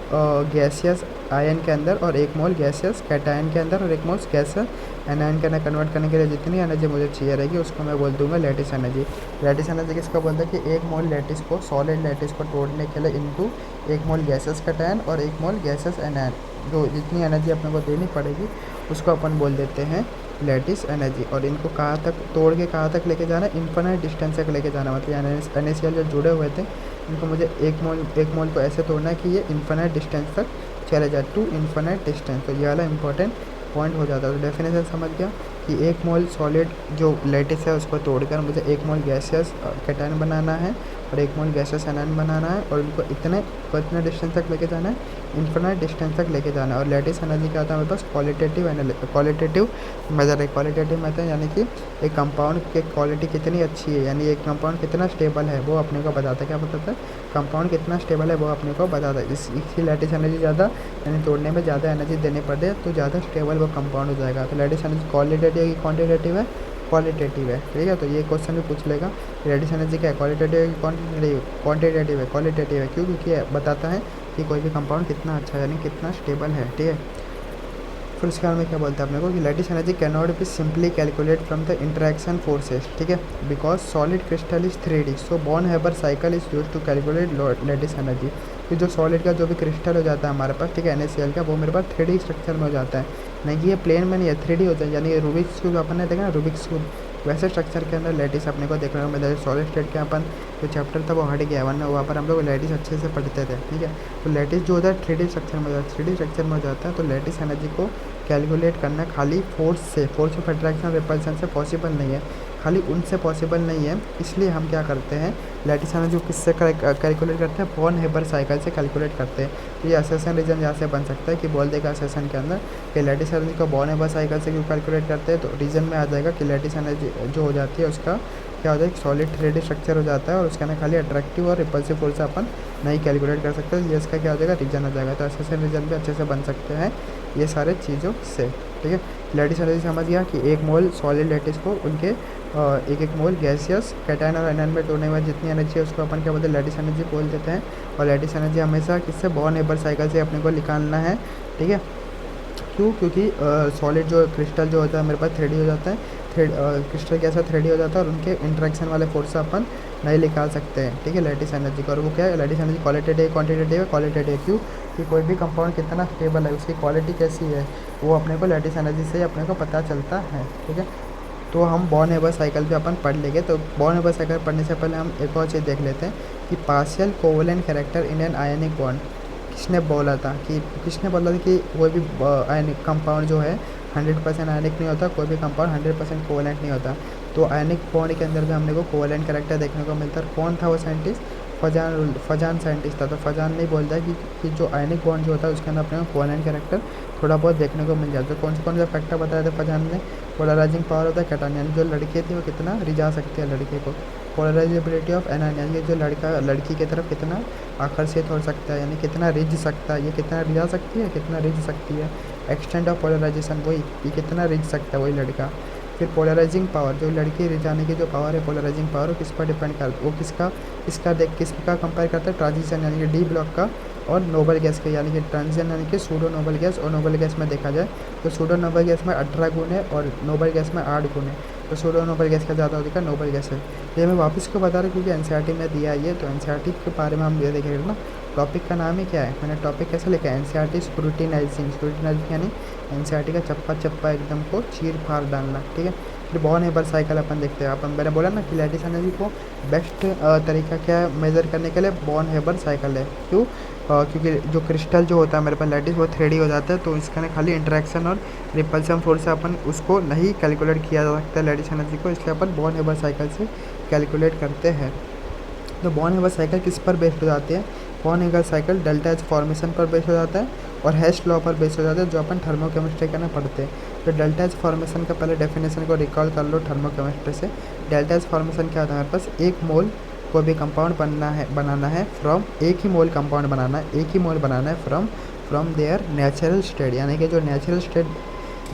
गैसियस आयन के अंदर और 1 मोल गैसियस कैटायन के अंदर और 1 मोल गैसियस एनायन के अंदर कन्वर्ट करने के लिए जितनी एनर्जी मुझे चाहिए रहेगी उसको मैं बोल दूंगा लैटिस एनर्जी। लैटिस एनर्जी किसका बोलता है कि 1 मोल लैटिस को, सॉलिड लैटिस को तोड़ने के लिए इनटू 1 मोल गैसियस कैटायन और 1 मोल गैसियस एनायन, जो जितनी एनर्जी अपने को देनी पड़ेगी उसको अपन बोल देते हैं लैटिस एनर्जी। और इनको कहाँ तक तोड़ के कहाँ तक लेके जाना है, इन्फिनिट डिस्टेंस तक लेके जाना, मतलब NaCl जो जुड़े हुए थे इनको मुझे 1 मोल को ऐसे तोड़ना है कि ये इन्फिनिट डिस्टेंस तक चले जाए, टू इन्फिनिट डिस्टेंस। तो ये वाला इंपॉर्टेंट पॉइंट हो जाता है। तो डेफिनेशन समझ गया कि 1 मोल सॉलिड जो लैटिस है उसको तोड़कर मुझे 1 मोल गैसियस कैटायन बनाना है और 1 मोल गैसियस एनायन बनाना है, और इनको कितने डिस्टेंस तक लेके जाना है, इन्फिनिट डिस्टेंस तक लेके जाना है। और लैटिस एनर्जी क्या होता है मेरे पास, क्वालिटेटिव मेजर है। क्वालिटेटिव मेथड यानी कि एक कंपाउंड की क्वालिटी कितनी अच्छी है, यानी एक कंपाउंड कितना स्टेबल है वो अपने को बताता है। क्या बताता है, कंपाउंड कितना स्टेबल है वो अपने को बताता है। इसकी लैटिस एनर्जी ज़्यादा, यानी तोड़ने में ज़्यादा एनर्जी देनी पड़े तो ज़्यादा स्टेबल वो कंपाउंड हो जाएगा। तो लैटिस एनर्जी क्वालिटेटिव है कि क्वांटिटेटिव है, क्वालिटेटिव है, ठीक है। तो ये क्वेश्चन भी पूछ लेगा, लैटिस एनर्जी क्या है, क्वालिटेटिव है कि क्वांटिटेटिव, क्वांटिटेटिव है, क्वालिटेटिव है। क्यों, क्योंकि बताता है कि कोई भी कंपाउंड कितना अच्छा यानी कितना स्टेबल है, ठीक है। फिर उसके बाद में क्या बोलता है अपने को कि lattice energy can not be simply calculate from the interaction forces, ठीक है, because solid crystal is 3D, so Born Haber cycle is use to calculate lattice energy. कि जो सॉलिड का जो भी क्रिस्टल हो जाता है हमारे पास, ठीक है, NaCl का, वो मेरे पास 3D स्ट्रक्चर में हो जाता है, नहीं कि ये प्लेन में नहीं है, 3D होता है। यानी रूबिक्स क्यूब अपन ने देखा ना, रूबिक्स क्यूब वैसे स्ट्रक्चर के अंदर लैटिस अपने को देखने को मिलता है। सॉलिड स्टेट के अपन जो चैप्टर था वो हट गया, वरना वहाँ पर हम लोग लैटिस अच्छे से पढ़ते थे, ठीक है। तो लैटिस जो होता है 3D स्ट्रक्चर में होता है, 3D स्ट्रक्चर में हो जाता है। तो लैटिस एनर्जी को कैलकुलेट करना खाली फोर्स ऑफ अट्रैक्शन रिपल्सन से पॉसिबल नहीं है, खाली उनसे पॉसिबल नहीं है। इसलिए हम क्या करते हैं, लैटिस एनर्जी को किससे कैलकुलेट करते हैं, बॉर्न हेबर साइकिल से कैलकुलेट करते हैं। तो ये असेसन रीजन यहाँ से बन सकता है कि बोल देगा असेसन के अंदर कि लैटिस एनर्जी को बॉर्न हेबर साइकिल से क्यों कैलकुलेट करते हैं, तो रीजन में आ जाएगा कि लैटिस एनर्जी जो हो जाती है उसका क्या हो जाएगा, सॉलिड 3D स्ट्रक्चर हो जाता है और उसके अंदर खाली अट्रैक्टिव और रिपल्सिव फोर्स अपन नहीं कैलकुलेट कर सकते। ये इसका क्या हो जाएगा, रीजन आ जाएगा। तो असेसन रीजन भी अच्छे से बन सकते हैं ये सारे चीज़ों से, ठीक है। लैटिस एनर्जी समझ गया कि एक मोल सॉलिड लैटिस को उनके एक एक मोल गैसियस कैटायन और एनायन में तोड़ने में जितनी एनर्जी है उसको अपन क्या बोलते हैं, लैटिस एनर्जी बोल देते हैं। और लैटिस एनर्जी हमेशा किससे, बॉर्न हेबर साइकिल से अपने को निकालना है, ठीक है। क्यों, क्योंकि सॉलिड जो क्रिस्टल जो होता है मेरे पास 3D हो जाता है, क्रिस्टल कैसा 3D हो जाता है और उनके इंट्रैक्शन वाले फोर्स से अपन नहीं निकाल सकते हैं, ठीक है, लैटिस एनर्जी को। और वो क्या है, लैटिस एनर्जी क्वालिटेटिव क्वांटिटेटिव है, क्वालिटेटिव क्यों कि कोई भी कंपाउंड कितना स्टेबल है, उसकी क्वालिटी कैसी है, वो अपने को लैटिस एनर्जी से अपने को पता चलता है, ठीक है। तो हम बॉर्न हेबर साइकिल पे अपन पढ़ लेंगे। तो बॉर्न हेबर साइकिल पढ़ने से पहले हम एक और चीज़ देख लेते हैं कि partial covalent character in an ionic bond किसने बोला था कि कोई भी आयनिक कंपाउंड जो है 100% आयनिक नहीं होता, कोई भी कंपाउंड 100% कोवेलेंट नहीं होता। तो आयनिक बॉन्ड के अंदर भी हमने को कोवेलेंट कैरेक्टर देखने को मिलता है। कौन था वो साइंटिस्ट, फजान साइंटिस्ट था। तो फजान ने बोलता है कि जो आयनिक बॉन्ड जो होता है उसके अंदर अपने को कोवेलेंट कैरेक्टर थोड़ा बहुत देखने को मिल जाता है। कौन से फैक्टर बताया था फजान ने, पोलराइजिंग पावर होता है कैटायन, यानी जो लड़के थे वो कितना रिझा सकते हैं लड़के को, पोलराइजेबिलिटी ऑफ एनायन, यानी जो लड़का लड़की की तरफ कितना आकर्षित हो सकता है, यानी कितना रिझ सकता है, ये कितना रिझा सकती है, कितना रिझ सकती है। एक्सटेंट ऑफ पोलराइजेशन, वही ये कितना रिझ सकता है वही लड़का। फिर पोलराइजिंग पावर, जो लड़की रिझाने की जो पावर है पोलराइजिंग पावर, वो किस पर डिपेंड कर, वो किसका कंपेयर करता है, ट्रांजिशन यानी कि डी ब्लॉक का और नोबल गैस के, यानी कि ट्रांजिशन यानी कि सूडो नोबल गैस। और नोबल गैस में देखा जाए तो सूडो नोबल गैस में 18 गुण है और नोबल गैस में 8 गुण है। तो सूडो नोबल गैस का ज़्यादा होता है नोबल गैस है। ये मैं वापस को बता रहा हूँ क्योंकि एनसीईआरटी में दिया है ये, तो एनसीईआरटी के बारे में हम ये देखेंगे ना। टॉपिक का नाम ही क्या है, मैंने टॉपिक कैसे लिखा है, एनसीईआरटी स्क्रूटिनाइजिंग यानी एनसीईआरटी का चप्पा चप्पा एकदम को चीर फाड़ डालना, ठीक है। फिर बॉर्न हेबर साइकिल अपन देखते हैं। अपन मैंने बोला ना कि लैटिस एनर्जी को बेस्ट तरीका क्या है मेज़र करने के लिए, बॉर्न हेबर साइकिल है। क्यों, क्योंकि जो क्रिस्टल जो होता है मेरे पास लैटिस वो 3D हो जाता है, तो इसका ना खाली इंटरेक्शन और रिपल्सन फोर्स से अपन उसको नहीं कैलकुलेट किया जा सकता है लैटिस एनर्जी को, इसलिए अपन बॉर्न हेबर साइकिल से कैलकुलेट करते हैं। तो बॉर्न हेबर साइकिल किस पर बेस्ड हो जाती है, Born Haber cycle delta H formation पर बेस्ड हो जाता है और हेस्ट लॉ पर बेस्ड हो जाता है, जो अपन थर्मोकेमिस्ट्री के ना पढ़ते हैं। तो डेल्टा एच फॉर्मेशन का पहले डेफिनेशन को रिकॉल कर लो थर्मोकेमिस्ट्री से। डेल्टा एच फॉर्मेशन क्या होता है, हमारे पास एक मोल कोई भी कंपाउंड बनाना है फ्रॉम एक ही मोल कंपाउंड बनाना है, एक ही मोल बनाना है फ्रॉम देयर नेचुरल स्टेट, यानी कि जो नेचुरल स्टेट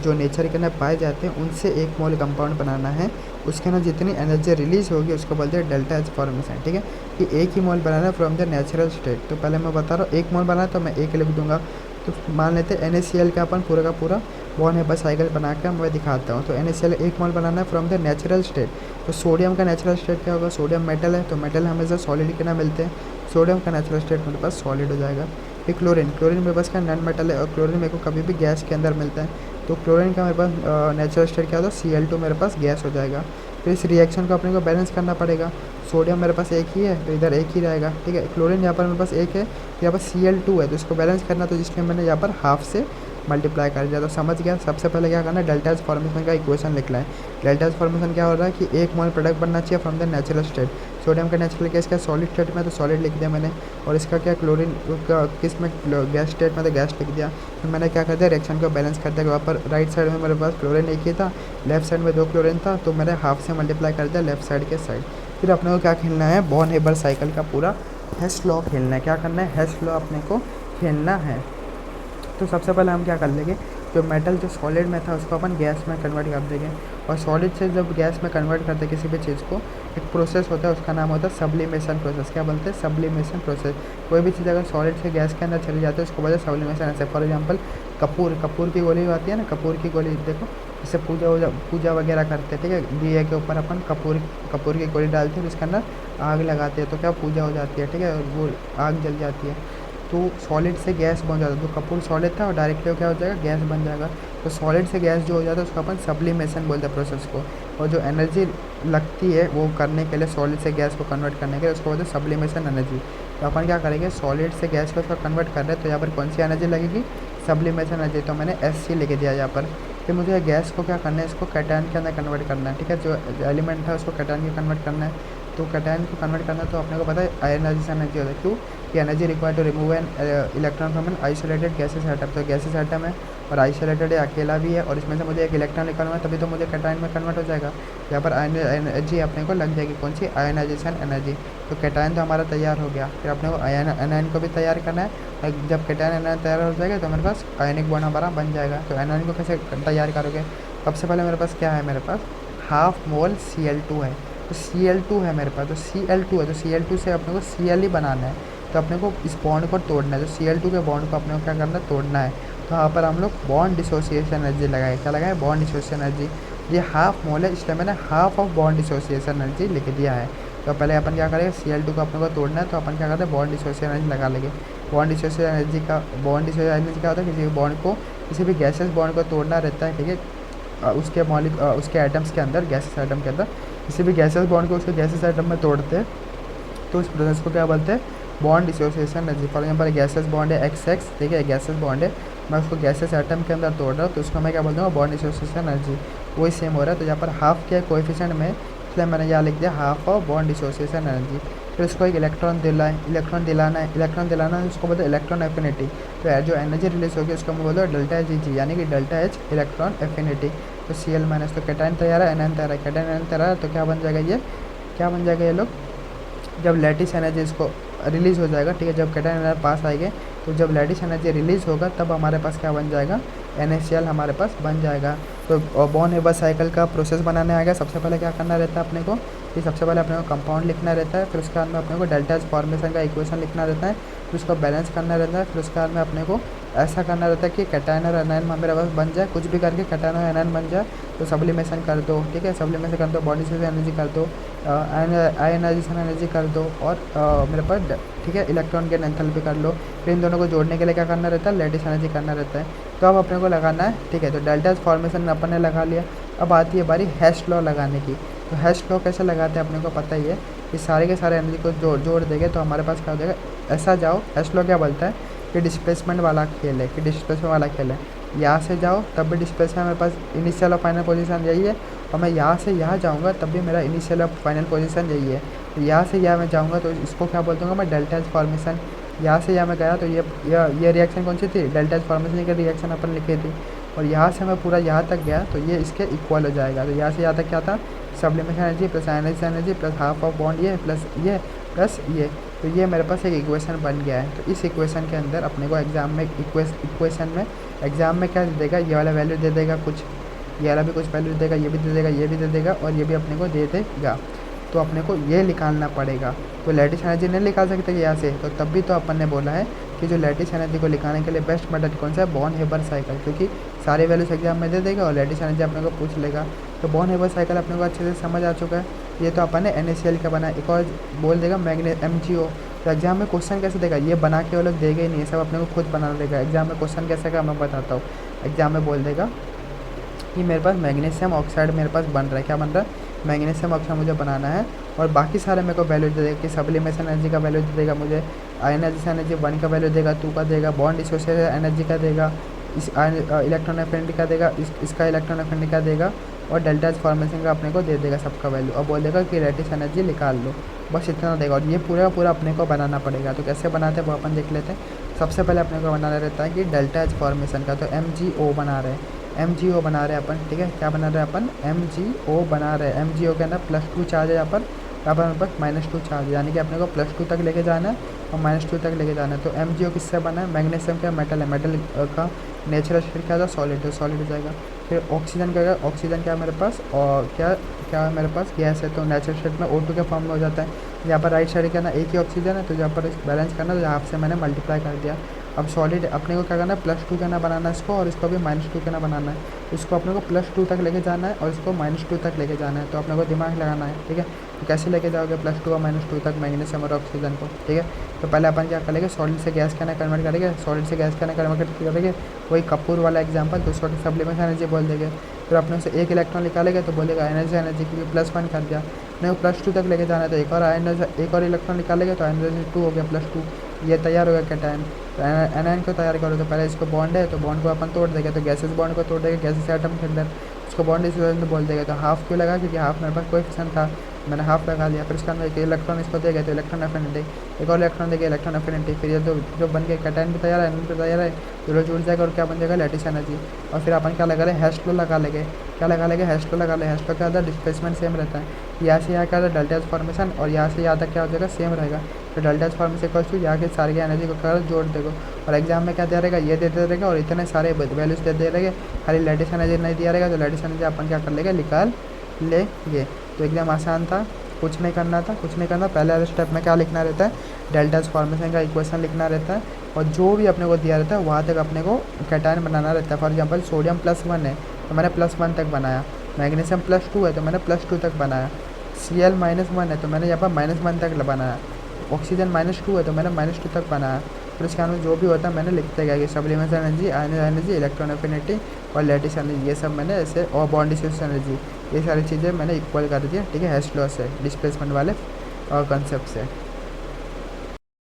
जो नेचर के अंदर पाए जाते हैं उनसे एक मोल कंपाउंड बनाना है। उसके अंदर जितनी एनर्जी रिलीज होगी उसको बोलते हैं डेल्टा एच फॉर्मेशन, ठीक है। कि एक ही मोल बनाना है फ्रॉम द नेचुरल स्टेट। तो पहले मैं बता रहा हूँ एक मोल बनाना है तो मैं एक लिख दूंगा। तो मान लेते हैं NaCl का अपन पूरा का पूरा बॉर्न हेबर साइकिल बना के मैं दिखाता हूँ। तो NaCl एक मोल बनाना है फ्रॉम द नेचुरल स्टेट। तो सोडियम का नेचुरल स्टेट क्या होगा, सोडियम मेटल है तो मेटल हमेशा सॉलिड के ना मिलते हैं, सोडियम का नेचुरल स्टेट मेरे पास सॉलिड हो जाएगा। फिर क्लोरीन मेरे पास का नॉन मेटल है और क्लोरीन मेरे को कभी भी गैस के अंदर मिलता है, तो क्लोरीन का मेरे पास नेचुरल स्टेट क्या होता है, Cl2 मेरे पास गैस हो जाएगा। फिर इस रिएक्शन को अपने को बैलेंस करना पड़ेगा। सोडियम मेरे पास एक ही है तो इधर एक ही रहेगा, ठीक है। क्लोरीन यहाँ पर मेरे पास एक है, यहाँ पर Cl2 है, तो इसको बैलेंस करना, तो जिसमें मैंने यहाँ पर हाफ से मल्टीप्लाई कर दिया। तो समझ गया, सबसे पहले क्या करना है, डेल्टा एच फॉर्मेशन का इक्वेशन लिखना है। डेल्टा एच फॉर्मेशन क्या हो रहा है कि एक मोल प्रोडक्ट बनना चाहिए from the natural state. Sodium का नेचुरल गैस क्या सॉलिड स्टेट में, तो सॉलिड लिख दिया मैंने। और इसका क्या क्लोरीन का किस में गैस स्टेट में, तो गैस लिख दिया। फिर मैंने क्या कर दिया, रिएक्शन को बैलेंस कर दिया। वहाँ पर राइट साइड में मेरे पास क्लोरीन एक ही था, लेफ्ट साइड में 2 क्लोरीन था, तो मैंने हाफ से मल्टीप्लाई कर दिया लेफ्ट साइड के साइड। फिर अपने को क्या खेलना है, बॉर्न हेबर साइकिल का पूरा हेस्ट लॉ खेलना है। क्या करना है, हेस्ट लॉ अपने को खेलना है। तो सबसे पहले हम क्या कर लेंगे, जो मेटल जो सॉलिड में था उसको अपन गैस में कन्वर्ट कर देंगे। और सॉलिड से जब गैस में कन्वर्ट करते हैं किसी भी चीज़ को, एक प्रोसेस होता है उसका नाम होता है सब्लिमेशन प्रोसेस। क्या बोलते हैं, सब्लिमेशन प्रोसेस। कोई भी चीज़ अगर सॉलिड से गैस के अंदर चली जाती है उसको बोलते हैं सब्लिमेशन। ऐसे फॉर एग्जांपल कपूर की गोली आती है ना, कपूर की गोली देखो, इससे पूजा वगैरह करते हैं, ठीक है। दिए के ऊपर अपन कपूर की गोली डालते हैं, उसके अंदर आग लगाते हैं, तो क्या पूजा हो जाती है, ठीक है, वो आग जल जाती है। तो सॉलिड से गैस बन जाता है। तो कपूर सॉलिड था और डायरेक्टली क्या हो जाएगा, गैस बन जाएगा। तो सॉलिड से गैस जो हो जाता है उसको अपन सब्लिमेशन बोलते हैं प्रोसेस को। और जो एनर्जी लगती है वो करने के लिए, सॉलिड से गैस को कन्वर्ट करने के लिए, उसको बोलते हैं सब्लिमेशन एनर्जी। तो अपन क्या करेंगे, सॉलिड से गैस को उसका कन्वर्ट कर रहे हैं, तो यहाँ पर कौन सी एनर्जी लगेगी, सब्लिमेशन एनर्जी। तो मैंने SC लिख दिया यहाँ पर। फिर मुझे गैस को क्या करना है, इसको कैटायन के अंदर कन्वर्ट करना है, ठीक है। जो एलिमेंट है उसको कैटायन में कन्वर्ट करना है। तो कैटायन को कन्वर्ट करना है तो अपने को पता है आयनाइजेशन एनर्जी होता है। क्यों, कि energy required to remove an electron from an isolated gases atom. तो गैसेस एटम है और आइसोलेटेड है, अकेला भी है, और इसमें से मुझे एक इलेक्ट्रॉन निकालना है, तभी तो मुझे कैटायन में कन्वर्ट हो जाएगा। यहाँ पर एनर्जी अपने को लग जाएगी, कौन सी, आयनाइजेशन एनर्जी। तो कैटायन तो हमारा तैयार हो गया। फिर अपने को एनायन को भी तैयार करना है। और जब कैटायन एनायन तैयार हो जाएगा तो मेरे पास आयनिक बॉन्ड हमारा बन जाएगा। तो एनायन को कैसे तैयार करोगे, सबसे पहले मेरे पास क्या है, मेरे पास हाफ मोल Cl2 है। तो Cl2 है मेरे पास, तो Cl2 है, तो Cl2 से अपने को Cl ही बनाना है। तो अपने को इस बॉन्ड को तोड़ना है, तो Cl2 के बॉन्ड को अपने को क्या करना है, तोड़ना है। तो यहाँ पर हम लोग बॉन्ड डिसोसिएशन एनर्जी लगाए, क्या लगाए, बॉन्ड डिसोसिएशन एनर्जी। ये हाफ मोल है, इसलिए मैंने half of bond dissociation energy लिख दिया है। तो पहले अपन क्या करेंगे, Cl2 को अपने को तोड़ना है, तो अपन क्या करते हैं, बॉन्ड डिसोसिएशन एनर्जी लगा लेंगे। बॉन्ड डिसोसिएशन एनर्जी का, बॉन्ड डिसोसिएशन एनर्जी क्या होता है, किसी भी बॉन्ड को, किसी भी गैसेस बॉन्ड को तोड़ना रहता है, ठीक है। उसके मॉलिक उसके एटम्स के अंदर, गैसेस एटम के अंदर किसी भी गैसेस बॉन्ड को उसके गैसेस एटम में तोड़ते हैं, तो इस प्रोसेस को क्या बोलते हैं, bond dissociation energy. For example gases bond है XX, ठीक है, गैसेस बॉन्ड है, मैं उसको गैसेस एटम के अंदर तोड़ रहा हूँ, तो उसको मैं क्या बोलता हूँ, बॉन्ड डिसोसिएशन एनर्जी। वही सेम हो रहा है। तो यहाँ पर हाफ क्या है कोएफिशिएंट में, इसलिए मैंने यहाँ लिख दिया half of bond dissociation energy. फिर उसको एक इलेक्ट्रॉन दिलाना है, उसको बोलते हैं इलेक्ट्रॉन एफिनिटी। तो जो एनर्जी रिलीज होगी उसको मैं बोलता हूँ डेल्टा Gg, यानी कि डेल्टा H इलेक्ट्रॉन एफिनिटी। तो Cl माइनस, तो कैटायन तैयार है, एनायन तैयार है, कैटायन एनायन तैयार है, तो क्या बन जाएगा, ये क्या बन जाएगा, ये लोग जब लैटिस एनर्जी इसको रिलीज़ हो जाएगा, ठीक है, जब कैटायन एनायन पास आएंगे, तो जब लैटिस एनर्जी रिलीज़ होगा तब हमारे पास क्या बन जाएगा, NaCl हमारे पास बन जाएगा। तो बॉर्न हेबर साइकिल का प्रोसेस बनाने आएगा। सबसे पहले क्या करना रहता है अपने को, कि सबसे पहले अपने को कंपाउंड लिखना रहता है, फिर उसके बाद में अपने को डेल्टा H फॉर्मेशन का इक्वेशन लिखना रहता है, फिर उसको बैलेंस करना रहता है, फिर उसके बाद में अपने को ऐसा करना रहता है कि कैटायन और एनायन मेरे पास बन जाए, कुछ भी करके कैटायन और एनायन बन जाए, तो सब्लिमेशन कर दो, ठीक है, सब्लिमेशन कर दो, बॉडी से एनर्जी कर दो, आयनाइजेशन एनर्जी कर दो, और मेरे पास ठीक है इलेक्ट्रॉन गेन एंथैल्पी कर लो। फिर इन दोनों को जोड़ने के लिए क्या करना रहता है, लैटिस एनर्जी करना रहता है। तो अब अपने को लगाना है, ठीक है, तो डेल्टा फॉर्मेशन अपन ने लगा लिया। अब आती है बारी हैश लॉ लगाने की। तो हैश लॉ कैसे लगाते हैं अपने को पता ही है, कि सारे के सारे एनर्जी को जोड़ देंगे तो हमारे पास क्या हो जाएगा, ऐसा जाओ। हैश लॉ क्या बोलता है कि डिस्प्लेसमेंट वाला खेल है, कि डिस्प्लेसमेंट वाला खेल है, यहाँ से जाओ तब भी डिस्प्लेसमेंट मेरे पास इनिशियल और फाइनल पोजीशन यही है, और मैं यहाँ से यहाँ जाऊँगा तब भी मेरा इनिशियल और फाइनल पोजीशन यही है। तो यहाँ से यहाँ मैं जाऊँगा तो इसको क्या बोल दूँगा मैं, डेल्टा H फॉर्मेशन। यहाँ से यहाँ मैं गया तो ये रिएक्शन कौन सी थी, डेल्टा H फॉर्मेशन की रिएक्शन अपन लिखी थी। और यहाँ से मैं पूरा यहाँ तक गया तो ये इसके इक्वल हो जाएगा। तो यहाँ से यहाँ तक क्या था, sublimation energy plus ionisation energy plus half of bond ये प्लस ये। तो ये मेरे पास एक इक्वेशन बन गया है। तो इस इक्वेशन के अंदर अपने को एग्जाम में एग्जाम में क्या दे देगा, ये वाला वैल्यू दे देगा कुछ, ये वाला भी कुछ वैल्यू दे देगा, ये भी दे देगा, ये भी दे देगा, और ये भी अपने को दे देगा। तो अपने को ये निकालना पड़ेगा। तो लैटिस एनर्जी नहीं निकाल सकते यहाँ से, तो तब भी तो अपन ने बोला है कि जो लैटिस एनर्जी को निकालने के लिए बेस्ट मेथड कौन सा है, बॉर्न हेबर साइकिल, क्योंकि सारे वैल्यूज एग्जाम में दे देगा और लैटिस एनर्जी अपने को पूछ लेगा। तो बॉर्न हेबर साइकिल अपने को अच्छे से समझ आ चुका है। ये तो अपन ने NaCl का बना, एक और बोल देगा MgO। तो एग्जाम में क्वेश्चन कैसे देगा, ये बना के वो लोग देगा ही नहीं, सब अपने को खुद बना देगा। एग्जाम में क्वेश्चन कैसे का मैं बताता हूँ। एग्जाम में बोल देगा कि मेरे पास मैग्नीशियम ऑक्साइड मेरे पास बन रहा है, क्या बन रहा है, मैग्नीशियम ऑक्साइड मुझे बनाना है, और बाकी सारे मेरे को वैल्यू दे देगा, कि सब्लिमेशन एनर्जी का वैल्यू दे देगा मुझे, आयनाइजेशन एनर्जी 1 का वैल्यू देगा, 2 का देगा, बॉन्ड डिसोसिएशन एनर्जी का देगा, इस इलेक्ट्रॉन एफिनिटी का देगा, इसका इलेक्ट्रॉन एफिनिटी का देगा, और डेल्टा H फॉर्मेशन का अपने को दे देगा सबका वैल्यू, और बोल देगा कि लैटिस एनर्जी निकाल लो। बस इतना देगा, और ये पूरा अपने को बनाना पड़ेगा। तो कैसे बनाते हैं वो अपन देख लेते हैं। सबसे पहले अपने को बनाना रहता है कि डेल्टा H फॉर्मेशन का, तो MgO बना रहे हैं, MgO बना रहे हैं अपन, ठीक है, क्या बना रहे हैं अपन, MgO बना रहे हैं। MgO के अंदर +2 चार्ज है यहाँ पर मेरे पास -2 चार्ज है, यानी कि अपने को +2 तक लेके जाना है और -2 तक लेके जाना है। तो MgO किससे बना है, मैग्नीशियम का मेटल है, मेटल का नेचुरल स्टेट क्या था, सॉलिड, तो सॉलिड हो जाएगा। फिर ऑक्सीजन का, ऑक्सीजन क्या है मेरे पास, और क्या है मेरे पास, गैस है, तो नेचुरल स्टेट में O2 के फॉर्म में हो जाता है। यहाँ पर राइट साइड क्या ना एक ही ऑक्सीजन है, तो यहाँ पर बैलेंस करना, तो यहाँ से मैंने मल्टीप्लाई कर दिया। अब सॉलिड अपने को क्या करना है, +2 कहना बनाना है इसको, और इसको भी -2 कहना बनाना है। इसको अपने को +2 तक लेके जाना है और इसको -2 तक लेके जाना है। तो अपने को दिमाग लगाना है, ठीक है। तो कैसे लेके जाओगे +2 और -2 तक मैग्नीशियम और ऑक्सीजन को, ठीक है। तो पहले अपन क्या करेंगे, सॉलिड से गैस कहना कन्वर्ट करेंगे, सॉलिड से गैस कहना कन्वर्ट करेंगे, वही कपूर वाला एग्जाम्पल, तो उसको सप्लीमेंट एनर्जी बोल देंगे। फिर अपने उसे एक इलेक्ट्रॉन निकालेंगे तो बोलेगा एनर्जी एनर्जी, क्योंकि +1 कर दिया। नहीं, +2 तक लेके जाना है तो एक और इलेक्ट्रॉन निकालेंगे तो एनर्जी 2 हो गया, +2। ये तैयार हो गया कैटायन। तो एनायन को तैयार करो तो पहले इसको बॉन्ड है तो बॉन्ड को अपन तोड़ देंगे, तो गैसेस बॉन्ड को तोड़ देंगे, गैसेस एटम के अंदर उसको बॉन्ड इस वजह से बोल देंगे। तो हाफ क्यों लगा, क्योंकि हाफ मेरे पास कोएफिशिएंट था, मैंने हाफ लगा लिया। फिर उसके अंदर एक इलेक्ट्रॉन इसको देगा तो इलेक्ट्रॉन एफिनिटी, एक और इलेक्ट्रॉन देगा इलेक्ट्रॉन एफिनिटी। फिर ये जो बन गया कैटायन भी तैयार है, एनायन भी तैयार है, दोनों जुड़ जाएगा और क्या बन जाएगा, लैटिस एनर्जी। और फिर अपन क्या लगा लें, हैश लो लगा लेंगे। क्या लगा लेंगे, हैश लो लगा लें। हैश लो क्या होता है, डिस्प्लेसमेंट सेम रहता है, यहाँ से यहाँ क्या होता है डेल्टा फॉर्मेशन, और यहाँ से यहाँ तक क्या हो जाएगा, सेम रहेगा। तो डेल्टा फॉर्मेशन इक्वल टू यहाँ के सारे की एनर्जी को कर जोड़ देगा। और एग्जाम में क्या दे रहेगा, ये देते रहेगा और इतने सारे वैल्यूज दे रहेंगे, खाली लैटिस एनर्जी नहीं दिया रहेगा। तो लैटिस एनर्जी अपन क्या कर लेंगे, निकाल लेंगे। तो एकदम आसान था, कुछ नहीं करना था, कुछ नहीं करना। पहले वाले स्टेप में क्या लिखना रहता है, डेल्टा फॉर्मेशन का इक्वेशन लिखना रहता है, और जो भी अपने को दिया रहता है वहाँ तक अपने को कैटायन बनाना रहता है। फॉर एग्जांपल सोडियम +1 है तो मैंने +1 तक बनाया, मैग्नीशियम +2 है तो मैंने +2 तक बनाया, Cl -1 है तो मैंने यहाँ पर -1 तक बनाया, ऑक्सीजन -2 है तो मैंने -2 तक बनाया। फिर उसके अंदर जो भी होता है मैंने लिखते गया कि supplementary energy, ion energy, electron affinity और लैटिस एनर्जी, ये सब मैंने ऐसे, और बॉन्ड डिस्ट्रीब्यूशन एनर्जी, ये सारी चीज़ें मैंने इक्वल कर दी है, ठीक है, हैश लॉ से, डिस्प्लेसमेंट वाले और कंसेप्ट से।